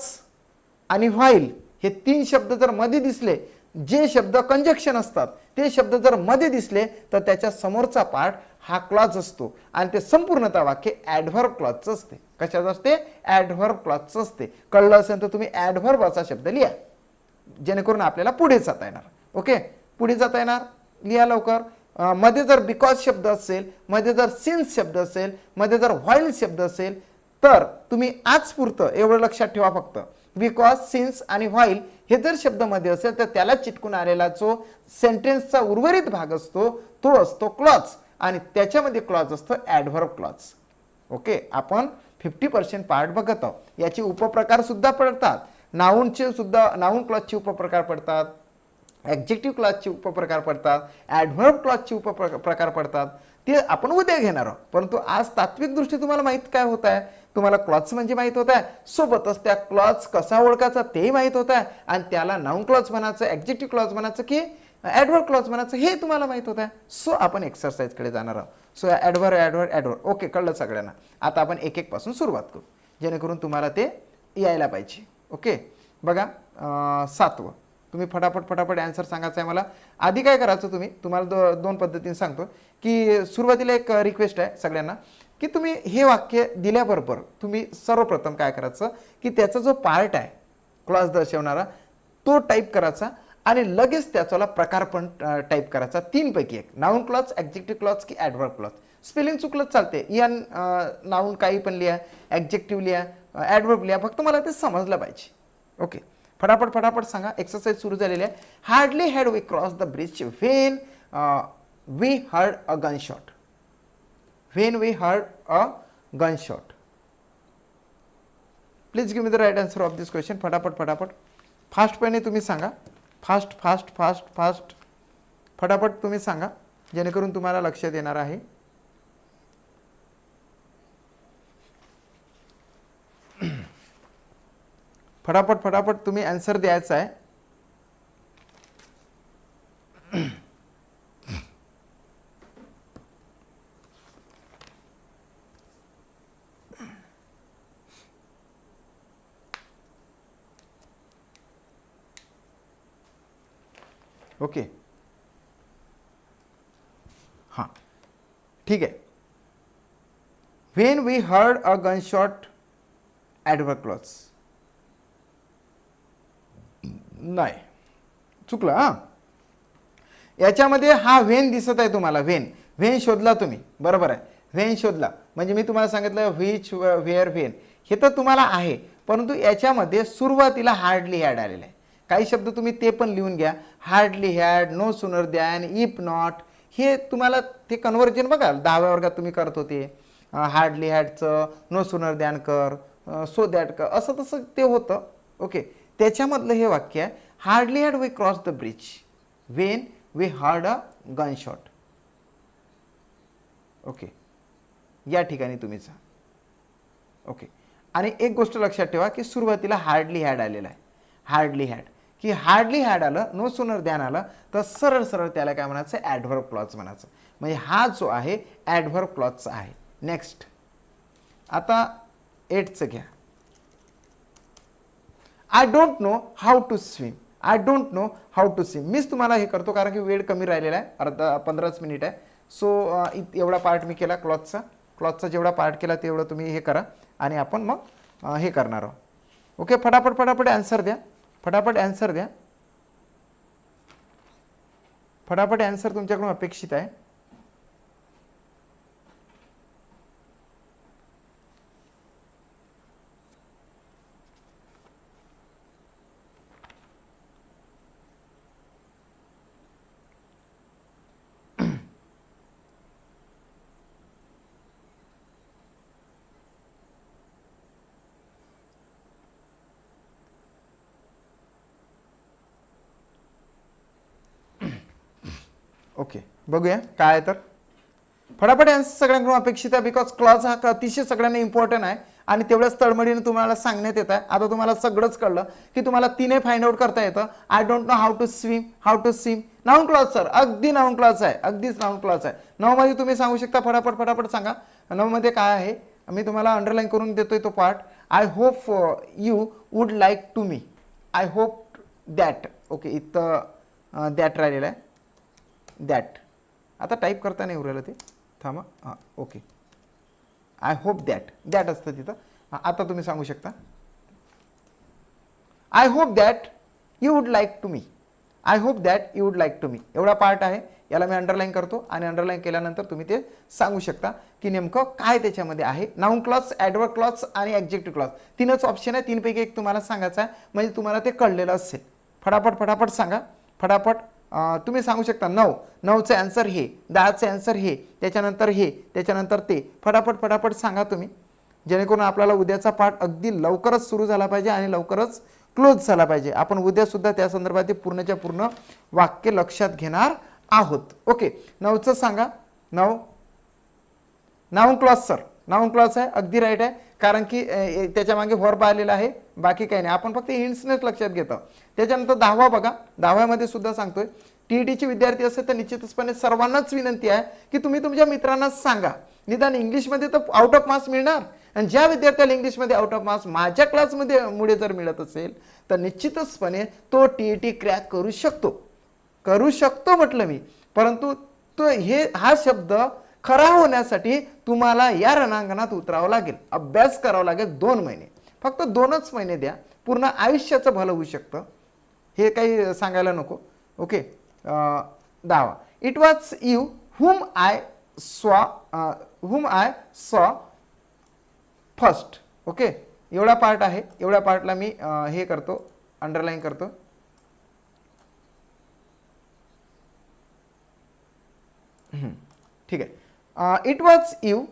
आणि व्हाईल हे 3 शब्द जर मध्ये दिसले, जे शब्द कंजक्शन असतात ते शब्द जर मध्ये दिसले तर त्याच्या समोरचा पार्ट हा क्लॉज असतो आणि ते संपूर्णतः वाक्य ॲडव्हर्ब क्लॉजचं असते. कशाचं असते? ॲडव्हर्ब क्लॉजचं असते. कळलं असेल तर तुम्ही ॲडव्हर्ब असा शब्द लिहा जेणेकरून आपल्याला पुढे जाता येणार. ओके, पुढे जाता येणार. लिहा लवकर. मध्ये जर बिकॉज शब्द असेल, मध्ये जर सिन्स शब्द असेल, मध्ये जर व्हाईल शब्द असेल तर तुम्ही आजपुरतं एवढं लक्षात ठेवा फक्त. बिकॉज, सिन्स आणि व्हाईल हे जर शब्द मध्ये असेल तर त्याला चिटकून आलेला जो सेंटेन्सचा उर्वरित भाग असतो तो असतो क्लॉज आणि त्याच्यामध्ये क्लॉज असतो ॲडव्हर्ब क्लॉज. ओके, आपण 50% पार्ट बघत आहोत. याचे उपप्रकार सुद्धा पडतात. नाऊनचे सुद्धा, नाऊन क्लॉजचे उपप्रकार पडतात, ॲडजेक्टिव्ह क्लॉजचे उपप्रकार पडतात, ॲडव्हर्ब क्लॉजचे उपप्रकार पडतात. ते आपण उद्या घेणार आहोत. परंतु आज तात्विक दृष्टी तुम्हाला माहित काय होत आहे? तुम्हाला क्लॉज म्हणजे माहित होत आहे, सोबतच त्या क्लॉज कसा ओळखायचा तेही माहित होत आहे आणि त्याला नाऊन क्लॉज म्हणायचं, ॲडजेक्टिव्ह क्लॉज म्हणायचं की ॲडव्हर्ब क्लॉज म्हणायचं हे तुम्हाला माहित होत आहे. सो आपण एक्सरसाइजकडे जाणार आहोत. सो ॲडव्हर्ब ओके, कळलं सगळ्यांना. आता आपण एक एक पासून सुरुवात करू जेणेकरून तुम्हाला ते यायला पाहिजे. ओके, बघा 7वं. तुम्ही फटाफट ॲन्सर सांगायचं आहे मला. आधी काय करायचं, तुम्हाला दोन पद्धतीने सांगतो की सुरुवातीला एक रिक्वेस्ट आहे सगळ्यांना की तुम्ही हे वाक्य दिल्याबरोबर तुम्ही सर्वप्रथम काय करायचं की त्याचा जो पार्ट आहे क्लॉज दर्शवणारा तो टाईप करायचा आणि लगेच त्याचा प्रकार पण टाईप करायचा. 3 पैकी एक, नाऊन क्लॉज, ॲडजेक्टिव्ह क्लॉज की ॲडव्हर्ब क्लॉज. स्पेलिंग चुकलं चालते. नाऊन काही पण लिहा, ॲडजेक्टिव्ह लिहा, ॲडव्हर्ब लिहा, फक्त मला ते समजलं पाहिजे. ओके, फटाफट सांगा. एक्सरसाइज सुरू झालेली आहे. Hardly had we cross the bridge when we heard a gun shot. When we heard a gun shot. Please give me the right answer of this question. फटाफट फास्टपणे तुम्ही सांगा. फास्ट फटाफट तुम्ही सांगा जेणेकरून तुम्हाला लक्षात येणार आहे. फटाफट तुम्ही आन्सर द्यायचा आहे. ओके, हां ठीक आहे. When we heard a gun shot, adverb clause. नाही, चुकलं. हां, याच्यामध्ये हा व्हेन दिसत आहे तुम्हाला. व्हेन शोधला तुम्ही, बरोबर आहे. व्हेन शोधला म्हणजे मी तुम्हाला सांगितलं व्हिच, व्हेअर, व्हेन हे तर तुम्हाला आहे, परंतु याच्यामध्ये सुरुवातीला हार्डली हॅड आलेलं आहे. काही शब्द तुम्ही ते पण लिहून घ्या. Hardly had, no sooner than, if not, हे तुम्हाला ते कन्व्हर्जन बघा 10व्या वर्गात तुम्ही करत होते. हार्डली हॅडचं नो सुनर दॅन कर, सो दॅट कर, असं तसं ते होतं. ओके, त्याच्यामधलं हे वाक्य आहे hardly had we cross the bridge when we heard a gun shot. Okay, या ठिकाणी तुम्ही जा. ओके. आणि एक गोष्ट लक्षात ठेवा की सुरुवातीला हार्डली हॅड आलेला आहे. हार्डली हॅड की हार्डली हॅड आलं, नो सुनर ध्यान आलं तर सरळ सरळ त्याला काय म्हणायचं, ॲडव्हर्ब क्लॉज म्हणायचं. म्हणजे हा जो आहे ॲडव्हर्ब क्लॉजचा आहे. नेक्स्ट आता 8चं घ्या. I don't know how to swim. I don't know how to swim. मीच तुम्हाला हे करतो कारण की वेळ कमी राहिलेला आहे, अर्धा 15 मिनिट आहे. सो एवढा पार्ट मी केला क्लॉजचा जेवढा पार्ट केला तेवढं तुम्ही हे करा आणि आपण मग हे करणार आहोत. ओके. फटाफट फटाफट ॲन्सर द्या. फटाफट ॲन्सर द्या. फटाफट ॲन्सर तुमच्याकडून अपेक्षित आहे. ओके. बघूया काय तर फटाफट आन्सर सगळ्यांकडून अपेक्षित आहे. बिकॉज क्लॉज हा अतिशय सगळ्यांना इम्पॉर्टंट आहे आणि तेवढ्याच तळमळीने तुम्हाला सांगण्यात येत आहे. आता तुम्हाला सगळंच कळलं की तुम्हाला तिने फाइंड आउट करता येतं. I don't know how to swim. How to swim noun clause sir, अगदी नाउन क्लॉज आहे, अगदीच नाउन क्लॉज आहे. 9 मध्ये तुम्ही सांगू शकता. फटाफट फटाफट सांगा 9 मध्ये काय आहे. मी तुम्हाला अंडरलाईन करून देतोय तो part. I hope you would like to me. I hope that. Okay. इथं दॅट राहिलेलं आहे. दॅट आता टाईप करता नाही उरलं ते, थांबा. हां. ओके. आय होप दॅट असतं तिथं. आता तुम्ही सांगू शकता I hope that you would like to me. I hope that you would like to me एवढा पार्ट आहे. याला मी अंडरलाईन करतो आणि अंडरलाईन केल्यानंतर तुम्ही ते सांगू शकता की नेमकं काय त्याच्यामध्ये आहे. नाउन क्लॉज, ॲडव्हर्ब क्लॉज आणि ॲडजेक्टिव्ह क्लॉज तीनच ऑप्शन आहे. 3 पैकी एक तुम्हाला सांगायचं आहे म्हणजे तुम्हाला ते कळलेलं असेल. फटाफट फटाफट सांगा. फटाफट तुम्ही सांगू शकता 9चं ॲन्सर हे, 10चं ॲन्सर हे, त्याच्यानंतर हे, त्याच्यानंतर ते. फटाफट फटाफट सांगा तुम्ही, जेणेकरून आपल्याला उद्याचा पाठ अगदी लवकरच सुरू झाला पाहिजे आणि लवकरच क्लोज झाला पाहिजे. आपण उद्यासुद्धा त्या संदर्भात पूर्णच्या पूर्ण वाक्य लक्षात घेणार आहोत. ओके. 9चं सांगा. 9 noun clause sir, noun clause आहे, अगदी राईट आहे. कारण की त्याच्या मागे व्हर्ब आलेला आहे, बाकी काही नाही. आपण फक्त हिंट्सनेच लक्षात घेतो. त्याच्यानंतर 10वा बघा. 10व्यामध्ये सुद्धा सांगतोय टीईटीचे विद्यार्थी असेल तर निश्चितपणे सर्वांनाच विनंती आहे की तुम्ही तुमच्या मित्रांना सांगा. निदान इंग्लिशमध्ये तर आउट ऑफ मार्क्स मिळणार आणि ज्या विद्यार्थ्याला इंग्लिशमध्ये आउट ऑफ मार्क्स माझ्या क्लासमध्ये मुळे जर मिळत असेल तर निश्चितचपणे तो टीईटी क्रॅक करू शकतो म्हटलं मी. परंतु तो हा शब्द खरा होण्यासाठी तुम्हाला या रणांगणात उतरावं लागेल, अभ्यास करावा लागेल. 2 महिने, फक्त 2च महिने द्या, पूर्ण आयुष्याचं भलं होऊ शकतं. हे काही सांगायला नको. ओके. 10वा. It was you whom I saw first. Okay. एवढा पार्ट आहे. एवढ्या पार्टला मी हे करतो, अंडरलाईन करतो. ठीक आहे. It was you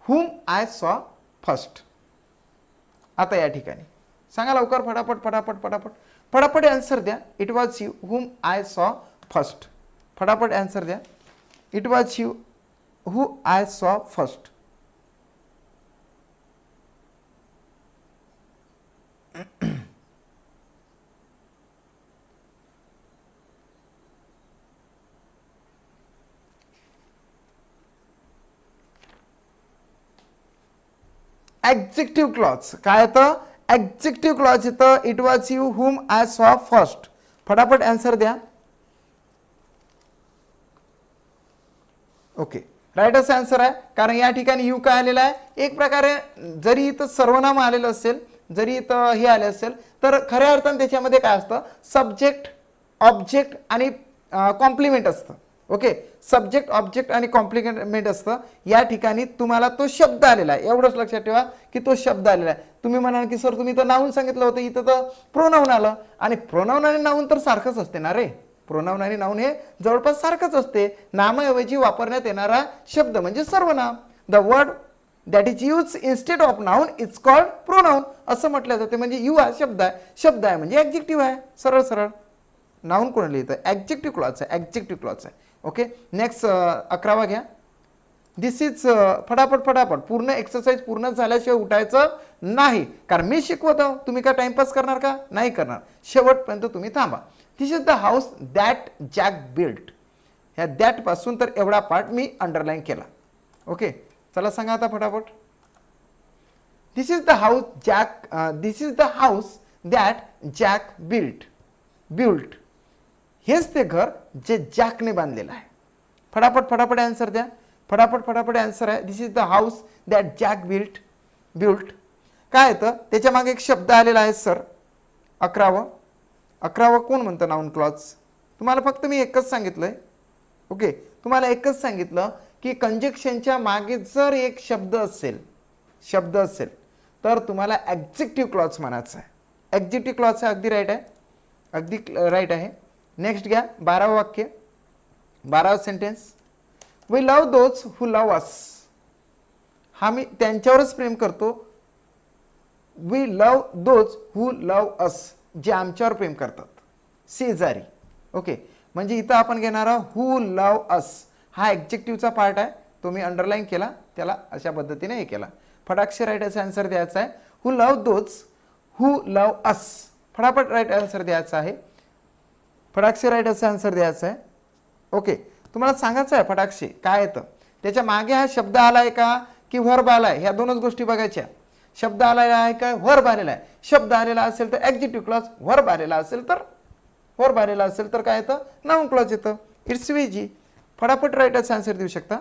whom I saw first. आता या ठिकाणी सांगा लवकर. फटाफट फटाफट फटाफट फटाफट ॲन्सर द्या. It was you whom I saw first. फटाफट ॲन्सर द्या. It was you who I saw first. Adjective clause काय येतं? ॲडजेक्टिव्ह क्लॉज येतं. It was you whom I saw first. फटाफट ॲन्सर द्या. ओके. राईटच आन्सर आहे. कारण या ठिकाणी यू काय आलेला आहे, एक प्रकारे जरी इथं सर्वनाम आलेलं असेल, जरी इथं हे आले असेल तर खऱ्या अर्थाने त्याच्यामध्ये काय असतं, सब्जेक्ट, ऑब्जेक्ट आणि कॉम्प्लिमेंट असतं. ओके. सब्जेक्ट, ऑब्जेक्ट आणि कॉम्प्लिमेंट असतं. या ठिकाणी तुम्हाला तो शब्द आलेला आहे, एवढंच लक्षात ठेवा की तो शब्द आलेला आहे. तुम्ही म्हणाल की सर तुम्ही तर नाऊन सांगितलं होतं, इथं तर प्रोनाऊन आलं. आणि प्रोनाऊन आणि नाऊन तर सारखंच असते ना रे. प्रोनाऊन आणि नाऊन हे जवळपास सारखंच असते. नामाऐवजी वापरण्यात येणारा शब्द म्हणजे सर्वनाम. The word that is use instead of noun is called pronoun असं म्हटलं जाते. म्हणजे यू हा शब्द आहे, शब्द आहे म्हणजे ॲडजेक्टिव्ह आहे. सरळ सरळ नाऊन कोणाला लिहितं, ॲडजेक्टिव्ह क्लॉज आहे, ॲडजेक्टिव्ह क्लॉज आहे. ओके. नेक्स्ट 11वा घ्या. दिस इज फटाफट फटाफट पूर्ण एक्सरसाइज पूर्ण झाल्याशिवाय उठायचं नाही, कारण मी शिकवत आहो, तुम्ही काय टाइमपास करणार का? नाही करणार, शेवटपर्यंत तुम्ही थांबा. This is the house that Jack built. ह्या दॅट पासून तर एवढा पार्ट मी अंडरलाईन केला. ओके, चला सांगा आता फटाफट. This is the house Jack, this is the house that Jack built. हेच ते घर जे जॅकने बांधलेलं आहे. फटाफट फटाफट आन्सर द्या, फटाफट फटाफट आन्सर आहे. This is the house that Jack built. काय येतं त्याच्या मागे एक शब्द आलेला आहे सर, 11 कोण म्हणतं नाउन क्लॉज? तुम्हाला फक्त मी एकच सांगितलंय. ओके, तुम्हाला एकच सांगितलं की कंजक्शनच्या मागे जर एक शब्द असेल तर तुम्हाला ॲडजेक्टिव्ह क्लॉज म्हणायचं आहे. ॲडजेक्टिव्ह क्लॉज आहे, अगदी राईट आहे, अगदी राईट आहे. नेक्स्ट घ्या, 12वं वाक्य, 12वं sentence. We love those who love us. हा मी त्यांच्यावरच प्रेम करतो. We love those who love अस, जे आमच्यावर प्रेम करतात, शेजारी. ओके, म्हणजे इथं आपण घेणार आहोत हू लव अस. हा ॲडजेक्टिव्हचा पार्ट आहे, तो मी अंडरलाईन केला, त्याला अशा पद्धतीने हे केला. फटाक्षे राईट असा आन्सर द्यायचा आहे. हू लव दोज हू लव अस. फटाफट राईट आन्सर द्यायचा आहे, फटाक्षे राईट असा आन्सर द्यायचा आहे. ओके, तुम्हाला सांगायचं आहे फटाक्षे काय येतं त्याच्या मागे. हा शब्द आलाय का की व्हर्ब आलाय, ह्या दोनच गोष्टी बघायच्या. शब्द आलेला आहे का, व्हर्ब आलेला आहे. शब्द आलेला असेल तर ॲडजेक्टिव्ह क्लॉज, व्हर्ब आलेला असेल तर काय येतं, नाउन क्लॉज येतं. It's easy. फटाफट राईट असा आन्सर देऊ शकता.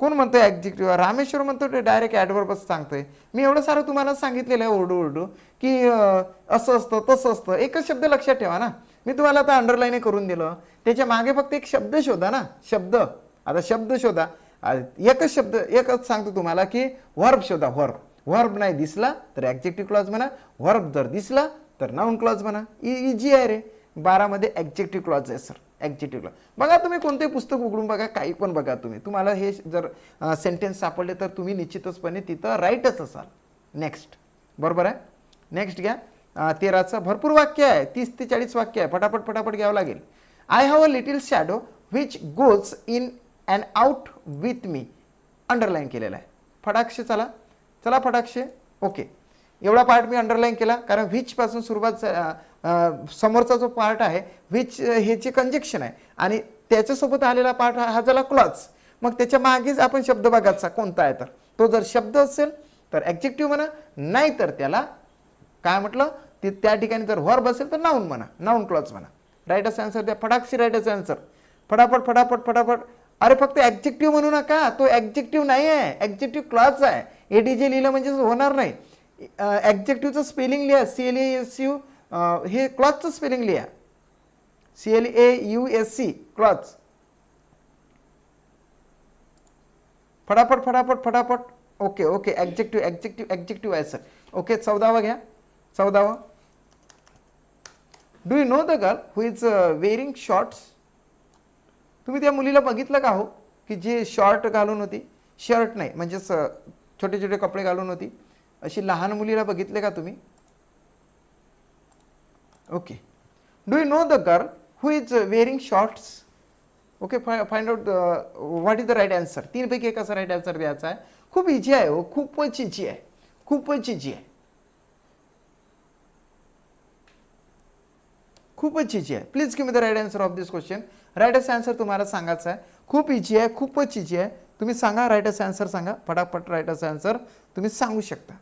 कोण म्हणतोय ॲडजेक्टिव्ह? रामेश्वर म्हणतो ते डायरेक्ट ॲडवर्बच सांगतोय. मी एवढं सारं तुम्हाला सांगितलेलं आहे ओरडू की असं असतं तसं असतं. एकच शब्द लक्षात ठेवा ना, मी तुम्हाला आता अंडरलाईन करून दिलं. त्याच्या मागे फक्त एक शब्द शोधा ना, शब्द. आता शब्द शोधा, एकच सांगतो तुम्हाला की व्हर्ब शोधा. व्हर्ब नाही दिसला तर ॲडजेक्टिव्ह क्लॉज म्हणा, व्हर्ब जर दिसला तर नाउन क्लॉज म्हणा. इजी आहे रे. 12 मध्ये ॲडजेक्टिव्ह क्लॉज आहे सर, ॲडजेक्टिव्ह क्लॉज. बघा तुम्ही कोणते पुस्तक उघडून बघा, काही पण बघा तुम्ही, तुम्हाला हे जर सेंटेन्स सापडले तर तुम्ही निश्चितचपणे तिथं राईटच असाल. नेक्स्ट, बरोबर आहे. नेक्स्ट घ्या, 13चं भरपूर वाक्य आहे, 30 ते 40 वाक्य आहे. फटाफट फटाफट घ्यावं लागेल. I have a little shadow which goes in and out with me. Underline केलेला आहे. फटाक्षे चला फटाक्षे. ओके, एवढा पार्ट मी अंडरलाईन केला कारण व्हिच पासून सुरुवात, समोरचा जो पार्ट आहे व्हिच हे जे कंजक्शन आहे आणि त्याच्यासोबत आलेला पार्ट हा झाला क्लॉज. मग त्याच्या मागेच आपण शब्द बघायचा कोणता आहे, तर तो जर शब्द असेल तर ॲडजेक्टिव्ह म्हणा, नाही तर त्याला काय म्हटलं ते, त्या ठिकाणी जर व्हर्ब असेल तर नाउन म्हणा, नाउन क्लॉज म्हणा. राईटच आन्सर द्या, फटाक्षी राईटच आन्सर. फटाफट फटाफट फटाफट. अरे फक्त ॲडजेक्टिव्ह म्हणू नका, तो ॲडजेक्टिव्ह नाही आहे, ॲडजेक्टिव्ह क्लॉज आहे. एडीजे लिहिलं म्हणजे होणार नाही. ॲडजेक्टिव्हचं स्पेलिंग लिहा, CLASU, हे क्लॉजचं स्पेलिंग लिहा, CLAUSC, क्लॉज. फटाफट फटाफट फटाफट. ओके ओके, ॲडजेक्टिव्ह आहे सर. ओके, 14वं घ्या, 14वं. Do you know the girl who is wearing shorts. तुम्ही त्या मुलीला बघितलं का हो की जे शॉर्ट घालून होती, शर्ट नाही म्हणजे छोटे छोटे कपडे घालून होती, अशी लहान मुलीला बघितले का तुम्ही? Okay, do you know the girl who is wearing shorts. Okay, find out what is the right answer. 3 पैकी एक असा राईट आन्सर द्यायचा आहे. खूप इझी आहे हो, खूपच इझी आहे, खूपच इझी आहे, खूपच इझी आहे. Please give me the right answer of this question. राईटच आन्सर तुम्हाला सांगायचं आहे. खूप इझी आहे, खूपच इझी आहे. तुम्ही सांगा, राईटच आन्सर सांगा फटाफट. राईटच आन्सर तुम्ही सांगू शकता.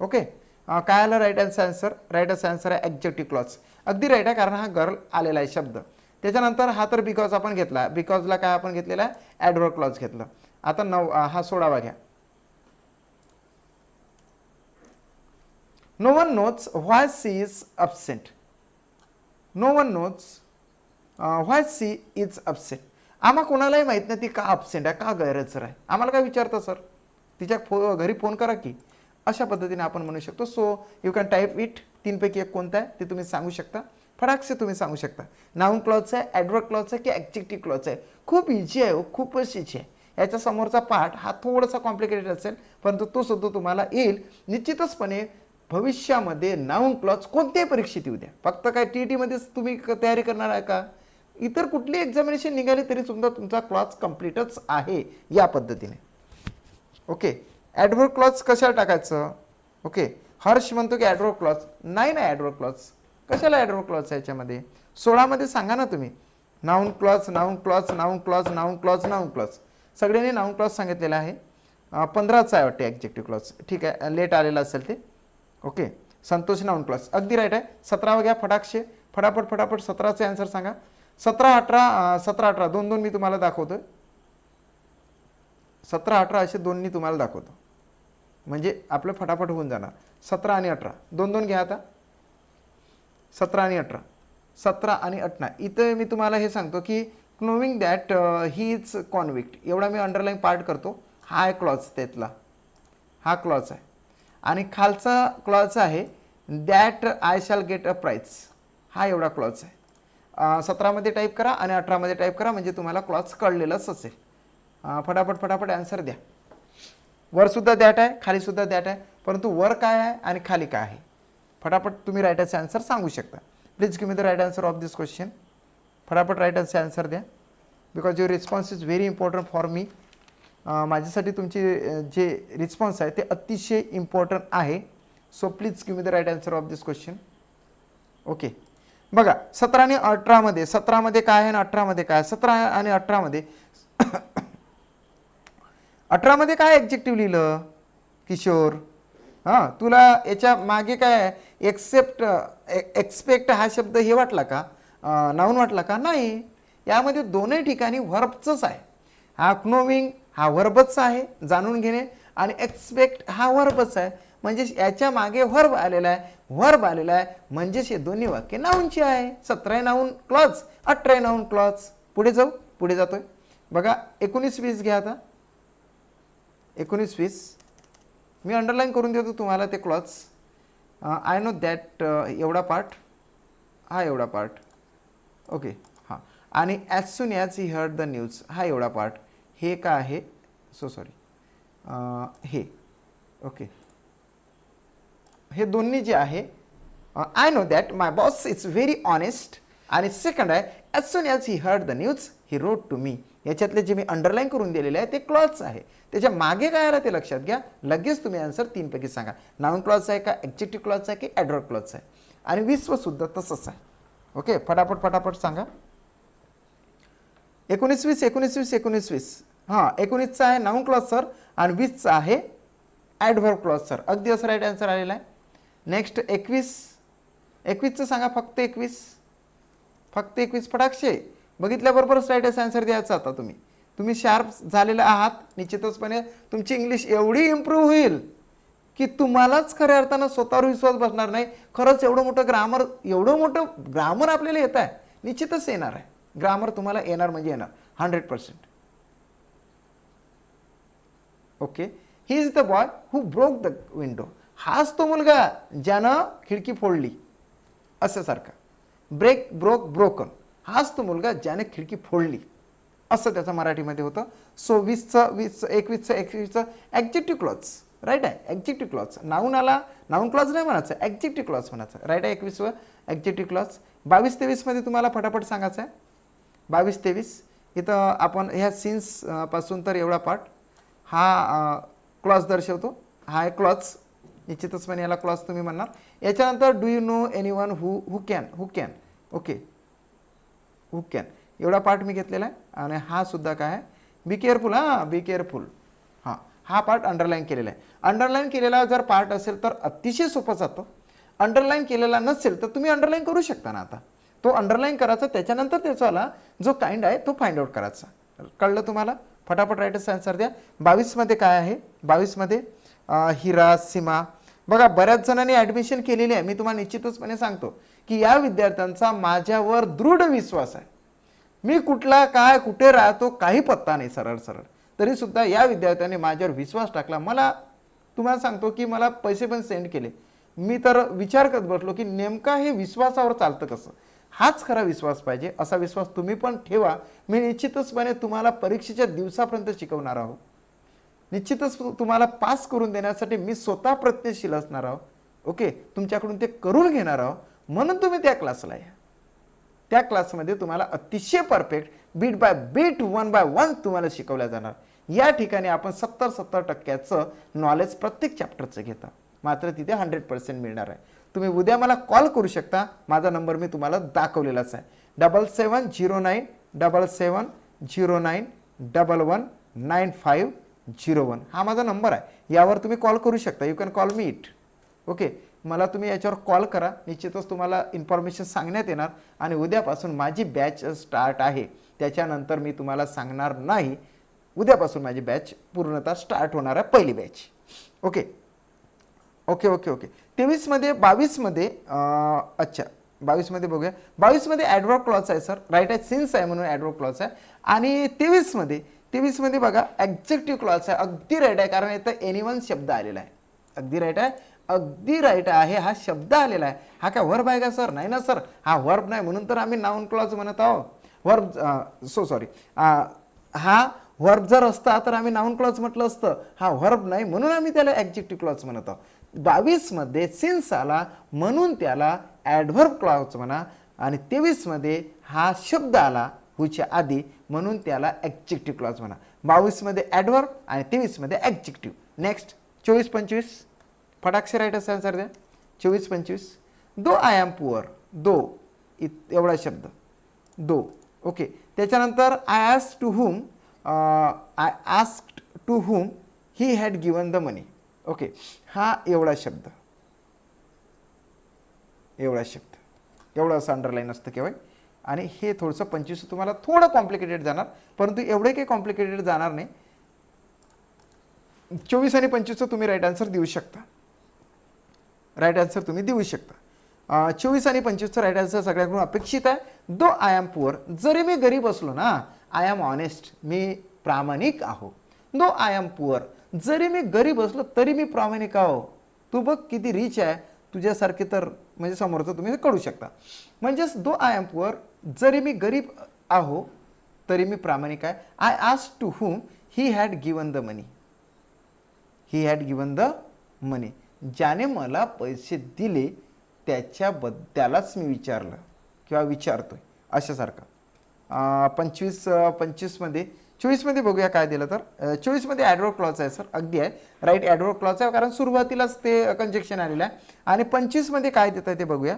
ओके, काय आलं राईटच आन्सर? राईटच आन्सर आहे ॲडजेक्टिव्ह क्लॉज. अगदी राईट आहे कारण हा गर्ल आलेला आहे शब्द. त्याच्यानंतर हा तर बिकॉज आपण घेतला, बिकॉजला काय आपण घेतलेला आहे, ॲडवर्ब क्लॉज घेतलं. आता हा 16वा घ्या. No one knows why she is absent. No one knows why she is absent. आम्हा कोणालाही माहीत नाही ती का अबसेंट आहे, का गैरहजर आहे. आम्हाला काय विचारतं सर, तिच्या घरी फोन करा की, अशा पद्धतीने आपण म्हणू शकतो. So you can type it. 3 पैकी एक कोणता आहे ते तुम्ही सांगू शकता. फटाकसे तुम्ही सांगू शकता. नाउन क्लॉज आहे, ॲडवर्ब क्लॉज आहे की ॲडजेक्टिव्ह क्लॉज आहे. खूप इझी आहे, खूपच इझी आहे. याच्या समोरचा पार्ट हा थोडासा कॉम्प्लिकेटेड असेल, परंतु तो सुद्धा तुम्हाला येईल निश्चितचपणे. भविष्यामध्ये नाउन क्लॉज कोणत्याही परीक्षेत येऊ द्या, फक्त काय TET मध्येच तुम्ही तयारी करणार आहे का, इतर कुठली एक्झामिनेशन निघाली तरी सुद्धा तुमचा क्लॉज कम्प्लीटच आहे या पद्धतीने. ओके, ॲडव्हर्ब क्लॉज कशाला टाकायचं? ओके, हर्ष म्हणतो की ॲडव्हर्ब क्लॉज नाही ना, ॲडव्हर्ब क्लॉज कशाला ॲडव्हर्ब क्लॉज याच्यामध्ये? 16 मध्ये सांगा ना तुम्ही. Noun clause, noun clause, noun clause, noun clause, noun clause, सगळ्यांनी नाऊन क्लॉज सांगितलेलं आहे. 15चा आहे वाटते ॲडजेक्टिव्ह क्लॉज. ठीक आहे, लेट आलेलं असेल ते. ओके, संतोष नाऊन क्लॉज अगदी राईट आहे. 17 घ्या फटाक्षे, फटाफट फटाफट 17चे आन्सर सांगा. 17, 18, 17, 18 दोन दोन मी तुम्हाला दाखवतोय. 17, 18 असे दोन्ही तुम्हाला दाखवतो, म्हणजे आपलं फटाफट होऊन जाणार. 17 आणि 18 दोन दोन घ्या आता. 17 आणि 18, 17 आणि 18. इथं मी तुम्हाला हे सांगतो की नोविंग दॅट ही इज कॉन्विक्ट, एवढा मी अंडरलाईन पार्ट करतो. हा आहे क्लॉज, त्यातला हा क्लॉज आहे. आणि खालचा क्लॉज आहे that I shall get a prize, हा एवढा क्लॉज आहे. 17 मध्ये टाईप करा आणि 18 मध्ये टाईप करा, म्हणजे तुम्हाला क्लॉज कळलेलंच असेल. फटाफट फटाफट आन्सर द्या. वर सुद्धा दॅट आहे, खाली सुद्धा दॅट आहे, परंतु वर काय आहे आणि खाली काय आहे? फटाफट तुम्ही राईटचे आन्सर सांगू शकता. Please give me the right answer of this question. फटाफट राईटचे आन्सर द्या, because your response is very important for me. माझ्यासाठी तुमचे जे रिस्पॉन्स आहे ते अतिशय इम्पॉर्टंट आहे. So please give me the right answer of this question. Okay, बघा 17 आणि 18 मध्ये, 17 मध्ये काय आहे आणि 18 मध्ये काय? 17 आणि 18 मध्ये 18 मध्ये काय ॲडजेक्टिव्ह लिहिलं किशोर? हां, तुला याच्या मागे काय एक्सपेक्ट हा शब्द हे वाटला का, नाऊन वाटला का? नाही, यामध्ये दोन्ही ठिकाणी व्हर्बच आहे. हा नोविंग हा व्हर्बच आहे, जाणून घेणे, आणि एक्सपेक्ट हा व्हर्बच आहे, म्हणजे याच्या मागे व्हर्ब आलेला आहे. व्हर्ब आलेला आहे म्हणजेच हे दोन्ही वाक्य नाऊनची आहे. 17 नाऊन क्लॉज, 18 नाऊन क्लॉज. पुढे जाऊ, पुढे जातोय बघा. 19-20 घ्या आता. 19-20 मी अंडरलाईन करून देतो तुम्हाला ते क्लॉज. आय नो दॅट एवढा पार्ट, हा एवढा पार्ट. ओके, हां, आणि as soon as he heard the news, हा एवढा पार्ट. हे काय आहे? सो सॉरी, हे. ओके, हे दोन्ही जे आहे, I know that my boss is very honest. आणि सेकंड आहे as soon as he heard the news he wrote to me. याच्यातले जे मी अंडरलाईन करून दिलेले आहे ते क्लॉज आहे. त्याच्या मागे काय आलं ते लक्षात घ्या. लगेच तुम्ही आन्सर 3 पैकी सांगा. नाऊन क्लॉज आहे का, ॲडजेक्टिव्ह क्लॉज आहे की ॲडव्हर्ब क्लॉज आहे? आणि 20 सुद्धा तसंच आहे. ओके, फटाफट फटाफट सांगा. 19-20, 19-20, 19-20. हां, 19चा आहे नाऊन क्लॉज सर आणि 20चा आहे ॲडव्हर्ब क्लॉज सर. अगदी असं राईट आन्सर आलेला आहे. नेक्स्ट 21चं सांगा. फक्त 21, फक्त 21 फटाक्षे बघितल्याबरोबरच राईट आन्सर द्यायचा. आता तुम्ही शार्प झालेला आहात. निश्चितचपणे तुमची इंग्लिश एवढी इम्प्रूव्ह होईल की तुम्हालाच खऱ्या अर्थानं स्वतःवर विश्वास बसणार नाही. खरंच एवढं मोठं ग्रामर आपल्याला येत आहे, निश्चितच येणार आहे. ग्रामर तुम्हाला येणार म्हणजे येणार 100%. Okay, he is the boy who broke the window. हाच तो मुलगा ज्यानं खिडकी फोडली, असं सारखं. ब्रेक, ब्रोक, ब्रोकन, हाच तो मुलगा ज्याने खिडकी फोडली, असं त्याचं मराठीमध्ये होतं. सो 21चं ॲडजेक्टिव्ह क्लॉज राईट आहे. ॲडजेक्टिव्ह क्लॉज, नाऊन आला, नाऊन क्लॉज नाही म्हणायचं, ॲडजेक्टिव्ह क्लॉज म्हणायचं. राईट आहे 21व ॲडजेक्टिव्ह क्लॉज. 22-23 मध्ये तुम्हाला फटाफट सांगायचं आहे. 22-23 इथं आपण ह्या सीन्स पासून तर एवढा पार्ट हा क्लॉज दर्शवतो. हा आहे क्लॉज, निश्चितचपणे याला क्लॉज तुम्ही म्हणणार. याच्यानंतर do you no anyone who can. Okay, who can एवढा पार्ट मी घेतलेला आहे. आणि हा सुद्धा काय आहे, बी केअरफुल. हां, बी केअरफुल. हां, हा पार्ट अंडरलाईन केलेला आहे. अंडरलाईन केलेला जर पार्ट असेल तर अतिशय सोपं जातं. अंडरलाईन केलेला नसेल तर तुम्ही अंडरलाईन करू शकता ना. आता तो अंडरलाईन करायचा, त्याच्यानंतर त्याचावाला जो काइंड आहे तो फाइंड आउट करायचा. कळलं तुम्हाला? फटाफट राईटच आन्सर द्या. 22 मध्ये काय आहे? 22 मध्ये हिरा, सीमा. बघा, बऱ्याच जणांनी ॲडमिशन केलेली आहे. मी तुम्हाला निश्चितचपणे सांगतो की या विद्यार्थ्यांचा माझ्यावर दृढ विश्वास आहे. मी कुठला काय कुठे राहतो काही पत्ता नाही, सरळ सरळ, तरीसुद्धा या विद्यार्थ्यांनी माझ्यावर विश्वास टाकला. मला तुम्हाला सांगतो की मला पैसे पण सेंड केले. मी तर विचार करत बसलो की नेमका हे विश्वासावर चालतं कसं. हाच खरा विश्वास पाहिजे. असा विश्वास तुम्ही पण ठेवा. मी निश्चितचपणे तुम्हाला परीक्षेच्या दिवसापर्यंत शिकवणार आहोत. निश्चितच तुम्हाला पास करून देण्यासाठी मी स्वतः प्रयत्नशील असणार आहोत. ओके, तुमच्याकडून ते करून घेणार आहोत, म्हणून तुम्ही त्या क्लासला या. त्या क्लासमध्ये तुम्हाला अतिशय perfect bit by bit 1 by 1 तुम्हाला शिकवल्या जाणार. या ठिकाणी आपण 70% नॉलेज प्रत्येक चॅप्टरचं घेता, मात्र तिथे 100% मिळणार आहे. तुम्ही उद्या मला कॉल करू शकता. माझा नंबर मी तुम्हाला दाखवलेलाच आहे. 77097709119501 हा माझा नंबर आहे. यावर तुम्ही कॉल करू शकता. You can call me it. Okay, मला तुम्ही याच्यावर कॉल करा. निश्चितच तुम्हाला इन्फॉर्मेशन सांगण्यात येणार. आणि उद्यापासून माझी बॅच स्टार्ट आहे. त्याच्यानंतर मी तुम्हाला सांगणार नाही. उद्यापासून माझी बॅच पूर्णतः स्टार्ट होणार आहे, पहिली batch. Okay okay okay okay 23मध्ये 22मध्ये अच्छा 22मध्ये बघूया. 22मध्ये ॲडवर्ब क्लॉज आहे सर, राईट आहे. सिन्स आहे म्हणून ॲडवर्ब क्लॉज आहे. आणि 23मध्ये बघा ॲब्जेक्टिव्ह क्लॉज आहे. अगदी राईट आहे, कारण इथं एनिवन शब्द आलेला आहे. अगदी राईट आहे, अगदी राईट आहे. हा शब्द आलेला आहे. हा काय वर्ब आहे का सर? नाही ना सर, हा वर्ब नाही, म्हणून तर आम्ही नाउन क्लॉज म्हणत आहोत. वर्ब सॉरी, हा वर्ब जर असता तर आम्ही नाउन क्लॉज म्हटलं असतं. हा वर्ब नाही, म्हणून आम्ही त्याला ॲब्जेक्टिव्ह क्लॉज म्हणत आहोत. 22मध्ये सिन्स आला म्हणून त्याला ॲडव्हर्ब क्लॉज म्हणा. आणि 23मध्ये हा शब्द आला हुच्या आधी म्हणून त्याला ॲब्जेक्टिव्ह क्लॉज म्हणा. 22मध्ये ॲडव्हर्ब आणि 23मध्ये ॲब्जेक्टिव्ह. नेक्स्ट 24-25 फटाक्षर राईट असेल सर द्या. 24-25 though I am poor. Though एवढा शब्द दो. ओके, त्याच्यानंतर I asked to whom he had given the money. Okay, हा एवढा शब्द एवढं असं अंडरलाईन असतं केवळ. आणि हे थोडंसं 25 तुम्हाला थोडं कॉम्प्लिकेटेड जाणार, परंतु एवढे काही कॉम्प्लिकेटेड जाणार नाही. 24 आणि 25 तुम्ही राईट आन्सर देऊ शकता. 24 आणि 25चं राईट आन्सर सगळ्यांकडून अपेक्षित आहे. दो आय एम पुअर, जरी मी गरीब असलो ना, आय एम ऑनेस्ट, मी प्रामाणिक आहो. दो आय एम पुअर, जरी मी गरीब असलो तरी मी प्रामाणिक आहो. तू बघ किती रिच आहे, तुझ्यासारखे तर म्हणजे समोरचं तुम्ही कळू शकता. म्हणजेच दो आय एम पुअर, जरी मी गरीब आहो तरी मी प्रामाणिक आहे. I asked to whom he had given the money. ज्याने मला पैसे दिले त्यालाच मी विचारलं किंवा विचारतोय अशासारखं. 25मध्ये 24मध्ये बघूया काय दिलं तर. 24मध्ये ॲडवर्ब क्लॉज आहे सर, अगदी आहे राईट. ॲडवर्ब क्लॉज आहे कारण सुरुवातीलाच ते कंजक्शन आलेलं आहे. आणि 25मध्ये काय देतं ते बघूया.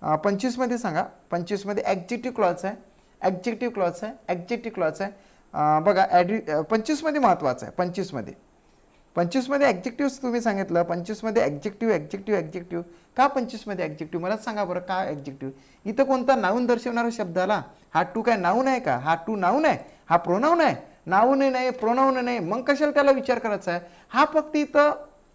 25मध्ये सांगा. 25मध्ये ॲब्जेक्टिव्ह क्लॉज आहे. बघा 25मध्ये महत्त्वाचं आहे. 25मध्ये ॲब्जेक्टिव्ह तुम्ही सांगितलं. 25मध्ये ॲब्जेक्टिव्ह का 25मध्ये ॲब्जेक्टिव्ह मला सांगा बरं, का ॲब्जेक्टिव्ह? इथं कोणता नाऊन दर्शवणारा शब्द आला? हा टू काय नाऊन आहे का? हा टू नाऊन आहे, हा प्रोनाऊन आहे? नाऊन नाही, प्रोनाऊन नाही, मग कशाला त्याला विचार करायचा आहे? हा फक्त इथं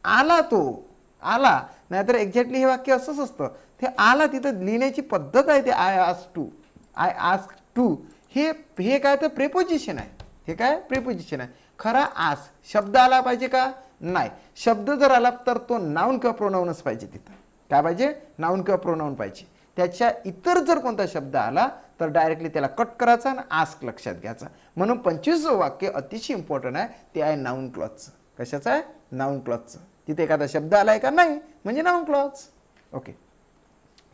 आला, तो आला. नाहीतर एक्झॅक्टली हे वाक्य असंच असतं. ते आला, तिथं लिहिण्याची पद्धत आहे. ते आय आस्क टू हे काय तर प्रेपोजिशन आहे. हे काय प्रेपोजिशन आहे. खरा आस शब्द आला पाहिजे का? नाही. शब्द जर आला तर तो नाऊन किंवा प्रोनाऊनच पाहिजे. तिथं काय पाहिजे? नाऊन किंवा प्रोनाऊन पाहिजे. त्याच्या इतर जर कोणता शब्द आला तर डायरेक्टली त्याला कट करायचा आणि आस्क लक्षात घ्यायचा. म्हणून 25चं वाक्य अतिशय इम्पॉर्टंट आहे. ते आहे नाऊन क्लॉजचं. कशाचं आहे? नाऊन क्लॉजचं. तिथे एखादा शब्द आला आहे का? नाही, म्हणजे नाऊन क्लॉज. ओके,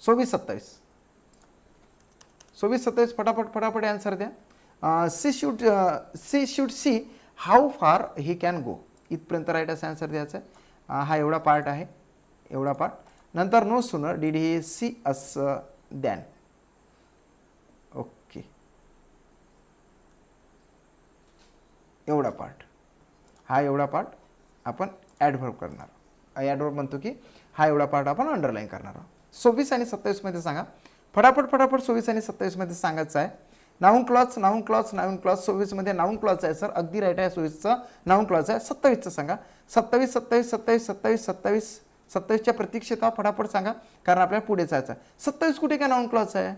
26-27 फटाफट आन्सर द्या. सी शुड सी हाऊ फार ही कॅन गो. इथपर्यंत राईट असा आन्सर द्यायचा आहे. हा एवढा पार्ट आहे, एवढा पार्ट. नंतर no sooner did he see us than. Okay, एवढा पार्ट, हा एवढा पार्ट आपण ॲडव्हर्ब करणार. ॲडव्हर्ब म्हणतो की हा एवढा पार्ट आपण अंडरलाईन करणार आहोत. 26 आणि 27मध्ये सांगा. फटाफट 26 आणि 27मध्ये सांगायचं आहे. नाऊन क्लॉज 26मध्ये नाऊन क्लॉज आहे सर, अगदी राईट आहे. 26चं नाऊन क्लॉज आहे. 27चं सांगा. 27च्या प्रतीक्षेत फटाफट सांगा, कारण आपल्याला पुढे जायचं आहे. 27 कुठे काय नाऊन क्लॉज आहे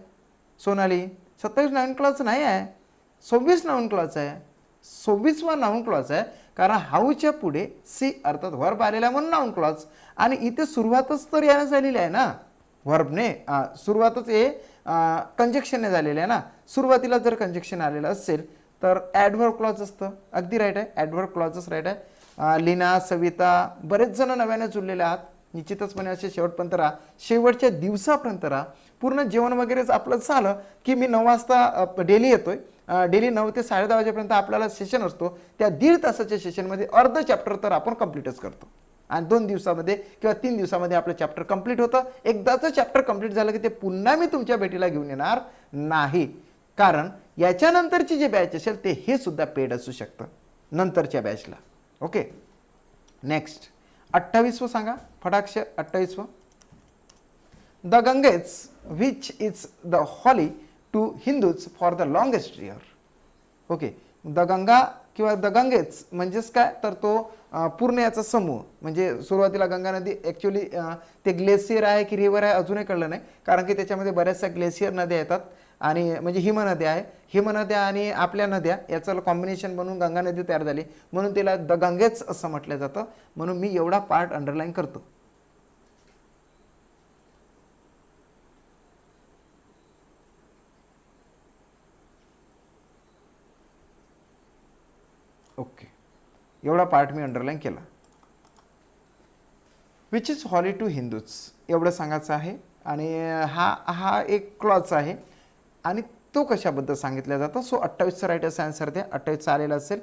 सोनाली? 27 नाऊन क्लॉज नाही आहे. 26 नाऊन क्लॉज आहे. 26वा नाऊन क्लॉज आहे, कारण हाऊच्या पुढे सी अर्थात वर्ब आलेला म्हणून नाऊन क्लॉज. आणि इथे सुरुवातच तर यानं झालेली आहे ना, वर्बने. सुरुवातच हे कंजक्शनने झालेलं आहे ना. सुरुवातीला जर कंजक्शन आलेलं असेल तर ॲडव्हर्ब क्लॉज असतं. अगदी राईट आहे, ॲडव्हर्ब क्लॉजच राईट आहे. लीना, सविता, बरेच जण नव्याने जुळलेले आहात. निश्चितचपणे असे शेवटपर्यंत राहा, शेवटच्या दिवसापर्यंत राहा. पूर्ण जेवण वगैरेच आपलं झालं की मी 9 वाजता डेली येतोय. डेली 9 ते 10:30 वाजेपर्यंत आपल्याला सेशन असतो. त्या 1.5 तासाच्या सेशनमध्ये अर्ध चॅप्टर तर आपण कंप्लीटच करतो आणि 2 दिवसामध्ये किंवा 3 दिवसामध्ये आपलं चॅप्टर कंप्लीट होतं. एकदाचं चॅप्टर कंप्लीट झालं की ते पुन्हा मी तुमच्या भेटीला घेऊन येणार नाही, कारण याच्यानंतरची जे बॅच असेल ते हे सुद्धा पेड असू शकतं नंतरच्या बॅचला. ओके, नेक्स्ट 28वं सांगा फटाक्ष. 28वं, the Ganges which is the holy to Hindus for the longest year. Okay, the Ganga किंवा द गंगेज म्हणजेच काय तर तो पूर्ण याचा समूह. म्हणजे सुरुवातीला गंगा नदी ॲक्च्युली ते ग्लेशियर आहे की रिव्हर आहे अजूनही कळलं नाही, कारण की त्याच्यामध्ये बऱ्याचशा ग्लेशियर नद्या येतात आणि म्हणजे हिमनद्या आहे. हिमनद्या आणि आपल्या नद्या याचं कॉम्बिनेशन बनवून गंगा नदी तयार झाली, म्हणून तिला द गंगेज असं म्हटलं जातं. म्हणून मी एवढा पार्ट अंडरलाईन करतो. ओके, एवढा पार्ट मी अंडरलाईन केला. Which is holy to Hindus एवढं सांगायचं आहे. आणि हा एक क्लॉज आहे आणि तो कशाबद्दल सांगितला जातो. सो 28चा राईट आन्सर द्या. 28चा आलेला असेल.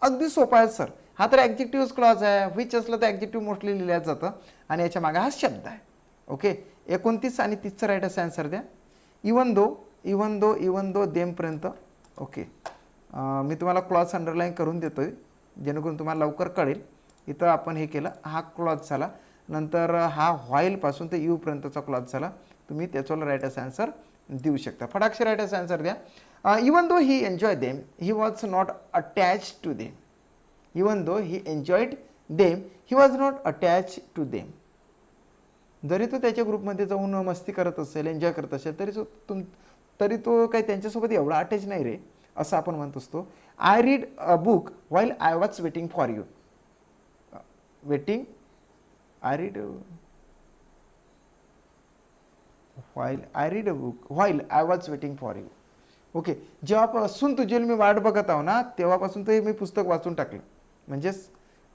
अगदी सोपा आहे सर. हा तर ॲक्जेक्टिव्ह क्लॉज आहे. विच असलं तर ॲक्जेक्टिव्ह मोस्टली लिहिलं जातं आणि याच्या मागे हा शब्द आहे. ओके, 29 आणि 30चा राईट आन्सर द्या. इवन दो देमपर्यंत. ओके, मी तुम्हाला क्लॉज अंडरलाईन करून देतोय जेणेकरून तुम्हाला लवकर कळेल. इथं आपण हे केलं, हा क्लॉज झाला. नंतर हा व्हाईलपासून ते यूपर्यंतचा क्लॉज झाला. तुम्ही त्याच्यावर राईट आन्सर देऊ शकता. फटाक्षर राईट आन्सर द्या. Even though he enjoy them he was not attach to them. Even though he enjoyed them he was not attach to them. जरी तो त्याच्या ग्रुपमध्ये जाऊन मस्ती करत असेल, एन्जॉय करत असेल, तरी तो काही त्यांच्यासोबत एवढा अटॅच नाही रे, असं आपण म्हणत असतो. I read a book while I was waiting for you. Waiting, I read while I read a book while I was waiting for you. Okay, जेव्हापासून तुझी मी वाट बघत आहो ना तेव्हापासून ते मी पुस्तक वाचून टाकलं. म्हणजेच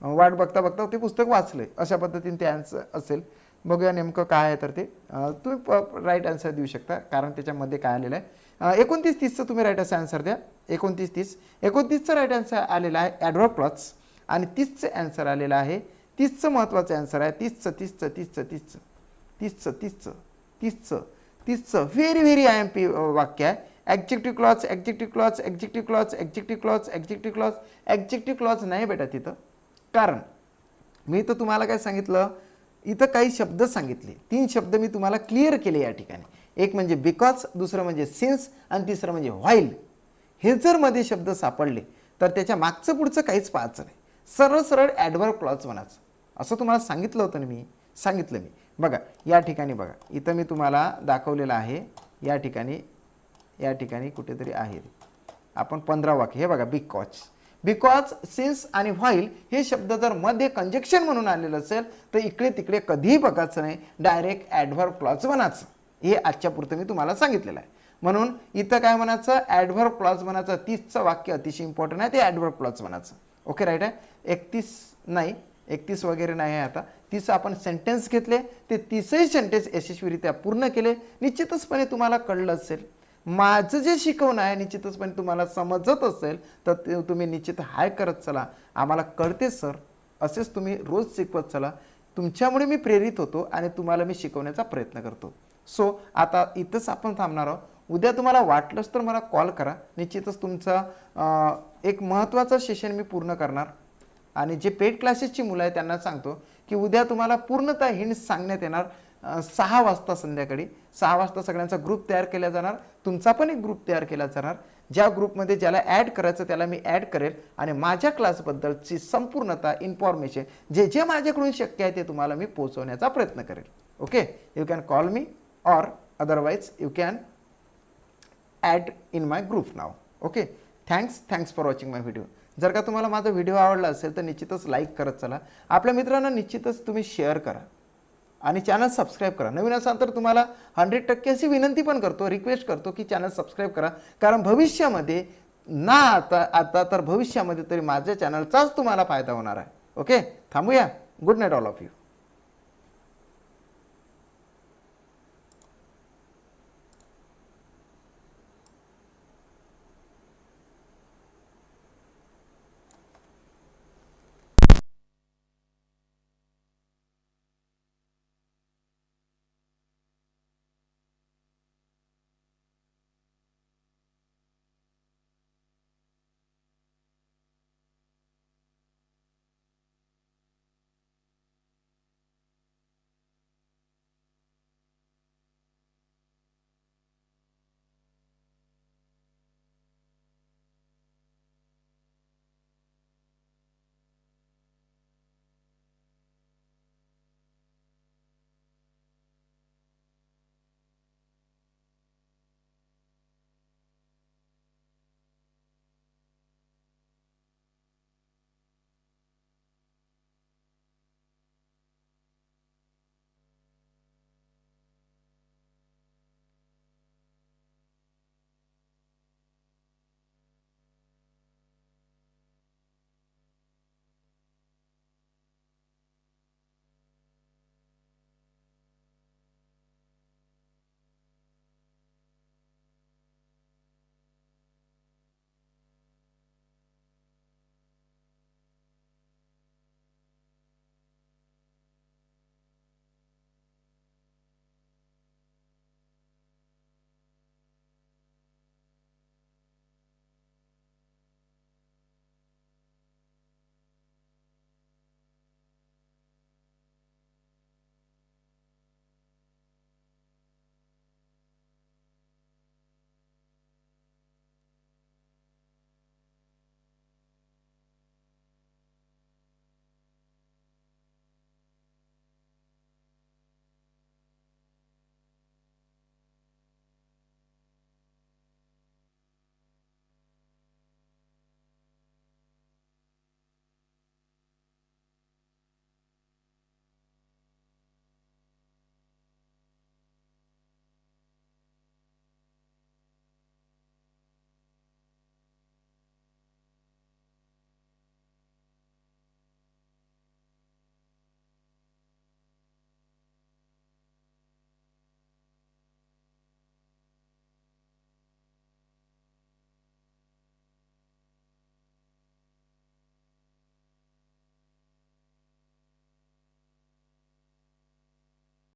वाट बघता बघता ते पुस्तक वाचलंय अशा पद्धतीने ते आन्सर असेल. बघूया नेमकं काय आहे तर ते तुम्ही राईट आन्सर देऊ शकता, कारण त्याच्यामध्ये काय आलेलं आहे. 29-30चं तुम्ही राईट असं आन्सर द्या. 29-30चं राईट आन्सर आलेलं आहे ॲडव्हर्ब क्लॉज आणि 30चं आन्सर आलेलं आहे. 30चं महत्त्वाचं आन्सर आहे. 30चं व्हेरी IMP वाक्य आहे. Adjective clause, adjective clause, adjective clause, adjective clause, adjective clause, adjective clause नाही बेटा तिथं. कारण मी तर तुम्हाला काय सांगितलं, इथं काही शब्द सांगितले. 3 शब्द मी तुम्हाला क्लिअर केले या ठिकाणी. एक म्हणजे बिकॉज, दुसरं म्हणजे सिन्स आणि तिसरं म्हणजे व्हाईल. हे जर मध्ये शब्द सापडले तर त्याच्या मागचं पुढचं काहीच पाहायचं नाही. सरळ ॲडव्हर्ब क्लॉज म्हणायचं असं तुम्हाला सांगितलं होतं मी. बघा या ठिकाणी बघा, इथं मी तुम्हाला दाखवलेलं आहे. या ठिकाणी कुठेतरी आहे आपण 15 वाक्य. हे बघा, बिकॉज, सिन्स आणि व्हाईल हे शब्द जर मध्ये कंजक्शन म्हणून आलेलं असेल तर इकडे तिकडे कधीही बघायचं नाही, डायरेक्ट ॲडव्हर्ब क्लॉज म्हणायचं. हे आजच्या पुरतं मी तुम्हाला सांगितलेलं आहे. म्हणून इथं काय म्हणायचं, ॲडव्हर्ब क्लॉज म्हणायचं. 30चं वाक्य अतिशय इम्पॉर्टंट आहे, ते ॲडव्हर्ब क्लॉज म्हणायचं. ओके, राईट आहे. 31 वगैरे नाही आहे. आता 30 आपण सेंटेन्स घेतले, ते 30ही सेंटेन्स यशस्वीरित्या पूर्ण केले. निश्चितचपणे तुम्हाला कळलं असेल. माझं जे शिकवणं आहे निश्चितचपणे तुम्हाला समजत असेल तर तुम्ही निश्चित हाय करत चला. आम्हाला कळते सर, असेच तुम्ही रोज शिकवत चला. तुमच्यामुळे मी प्रेरित होतो आणि तुम्हाला मी शिकवण्याचा प्रयत्न करतो. सो आता इथंच आपण थांबणार आहोत. उद्या तुम्हाला वाटलंच तर मला कॉल करा. निश्चितच तुमचा एक महत्त्वाचं सेशन मी पूर्ण करणार. आणि जे पेड क्लासेसची मुलं आहेत त्यांना सांगतो की उद्या तुम्हाला पूर्णतः हिंट्स सांगण्यात येणार. 6 वाजता संध्याकाळी 6 वाजता सगळ्यांचा ग्रुप तयार केला जाणार. तुमचा पण एक ग्रुप तयार केला जाणार. ज्या ग्रुपमध्ये ज्याला ॲड करायचं त्याला मी ॲड करेल आणि माझ्या क्लासबद्दलची संपूर्णतः इन्फॉर्मेशन जे माझ्याकडून शक्य आहे ते तुम्हाला मी पोहोचवण्याचा प्रयत्न करेल. Okay, you can call me or otherwise you can add in my group now. Okay, thanks for watching my video. जर का तुम्हाला माझा व्हिडिओ आवडला असेल तर निश्चितच लाईक करत चला. आपल्या मित्रांना निश्चितच तुम्ही शेअर करा आणि चॅनल सबस्क्राईब करा. नवीन असाल तर तुम्हाला 100% अशी विनंती पण करतो, रिक्वेस्ट करतो की चॅनल सबस्क्राईब करा. कारण भविष्यामध्ये ना आता तर भविष्यामध्ये तरी माझ्या चॅनलचाच तुम्हाला फायदा होणार आहे. ओके, थांबूया. Good night all of you.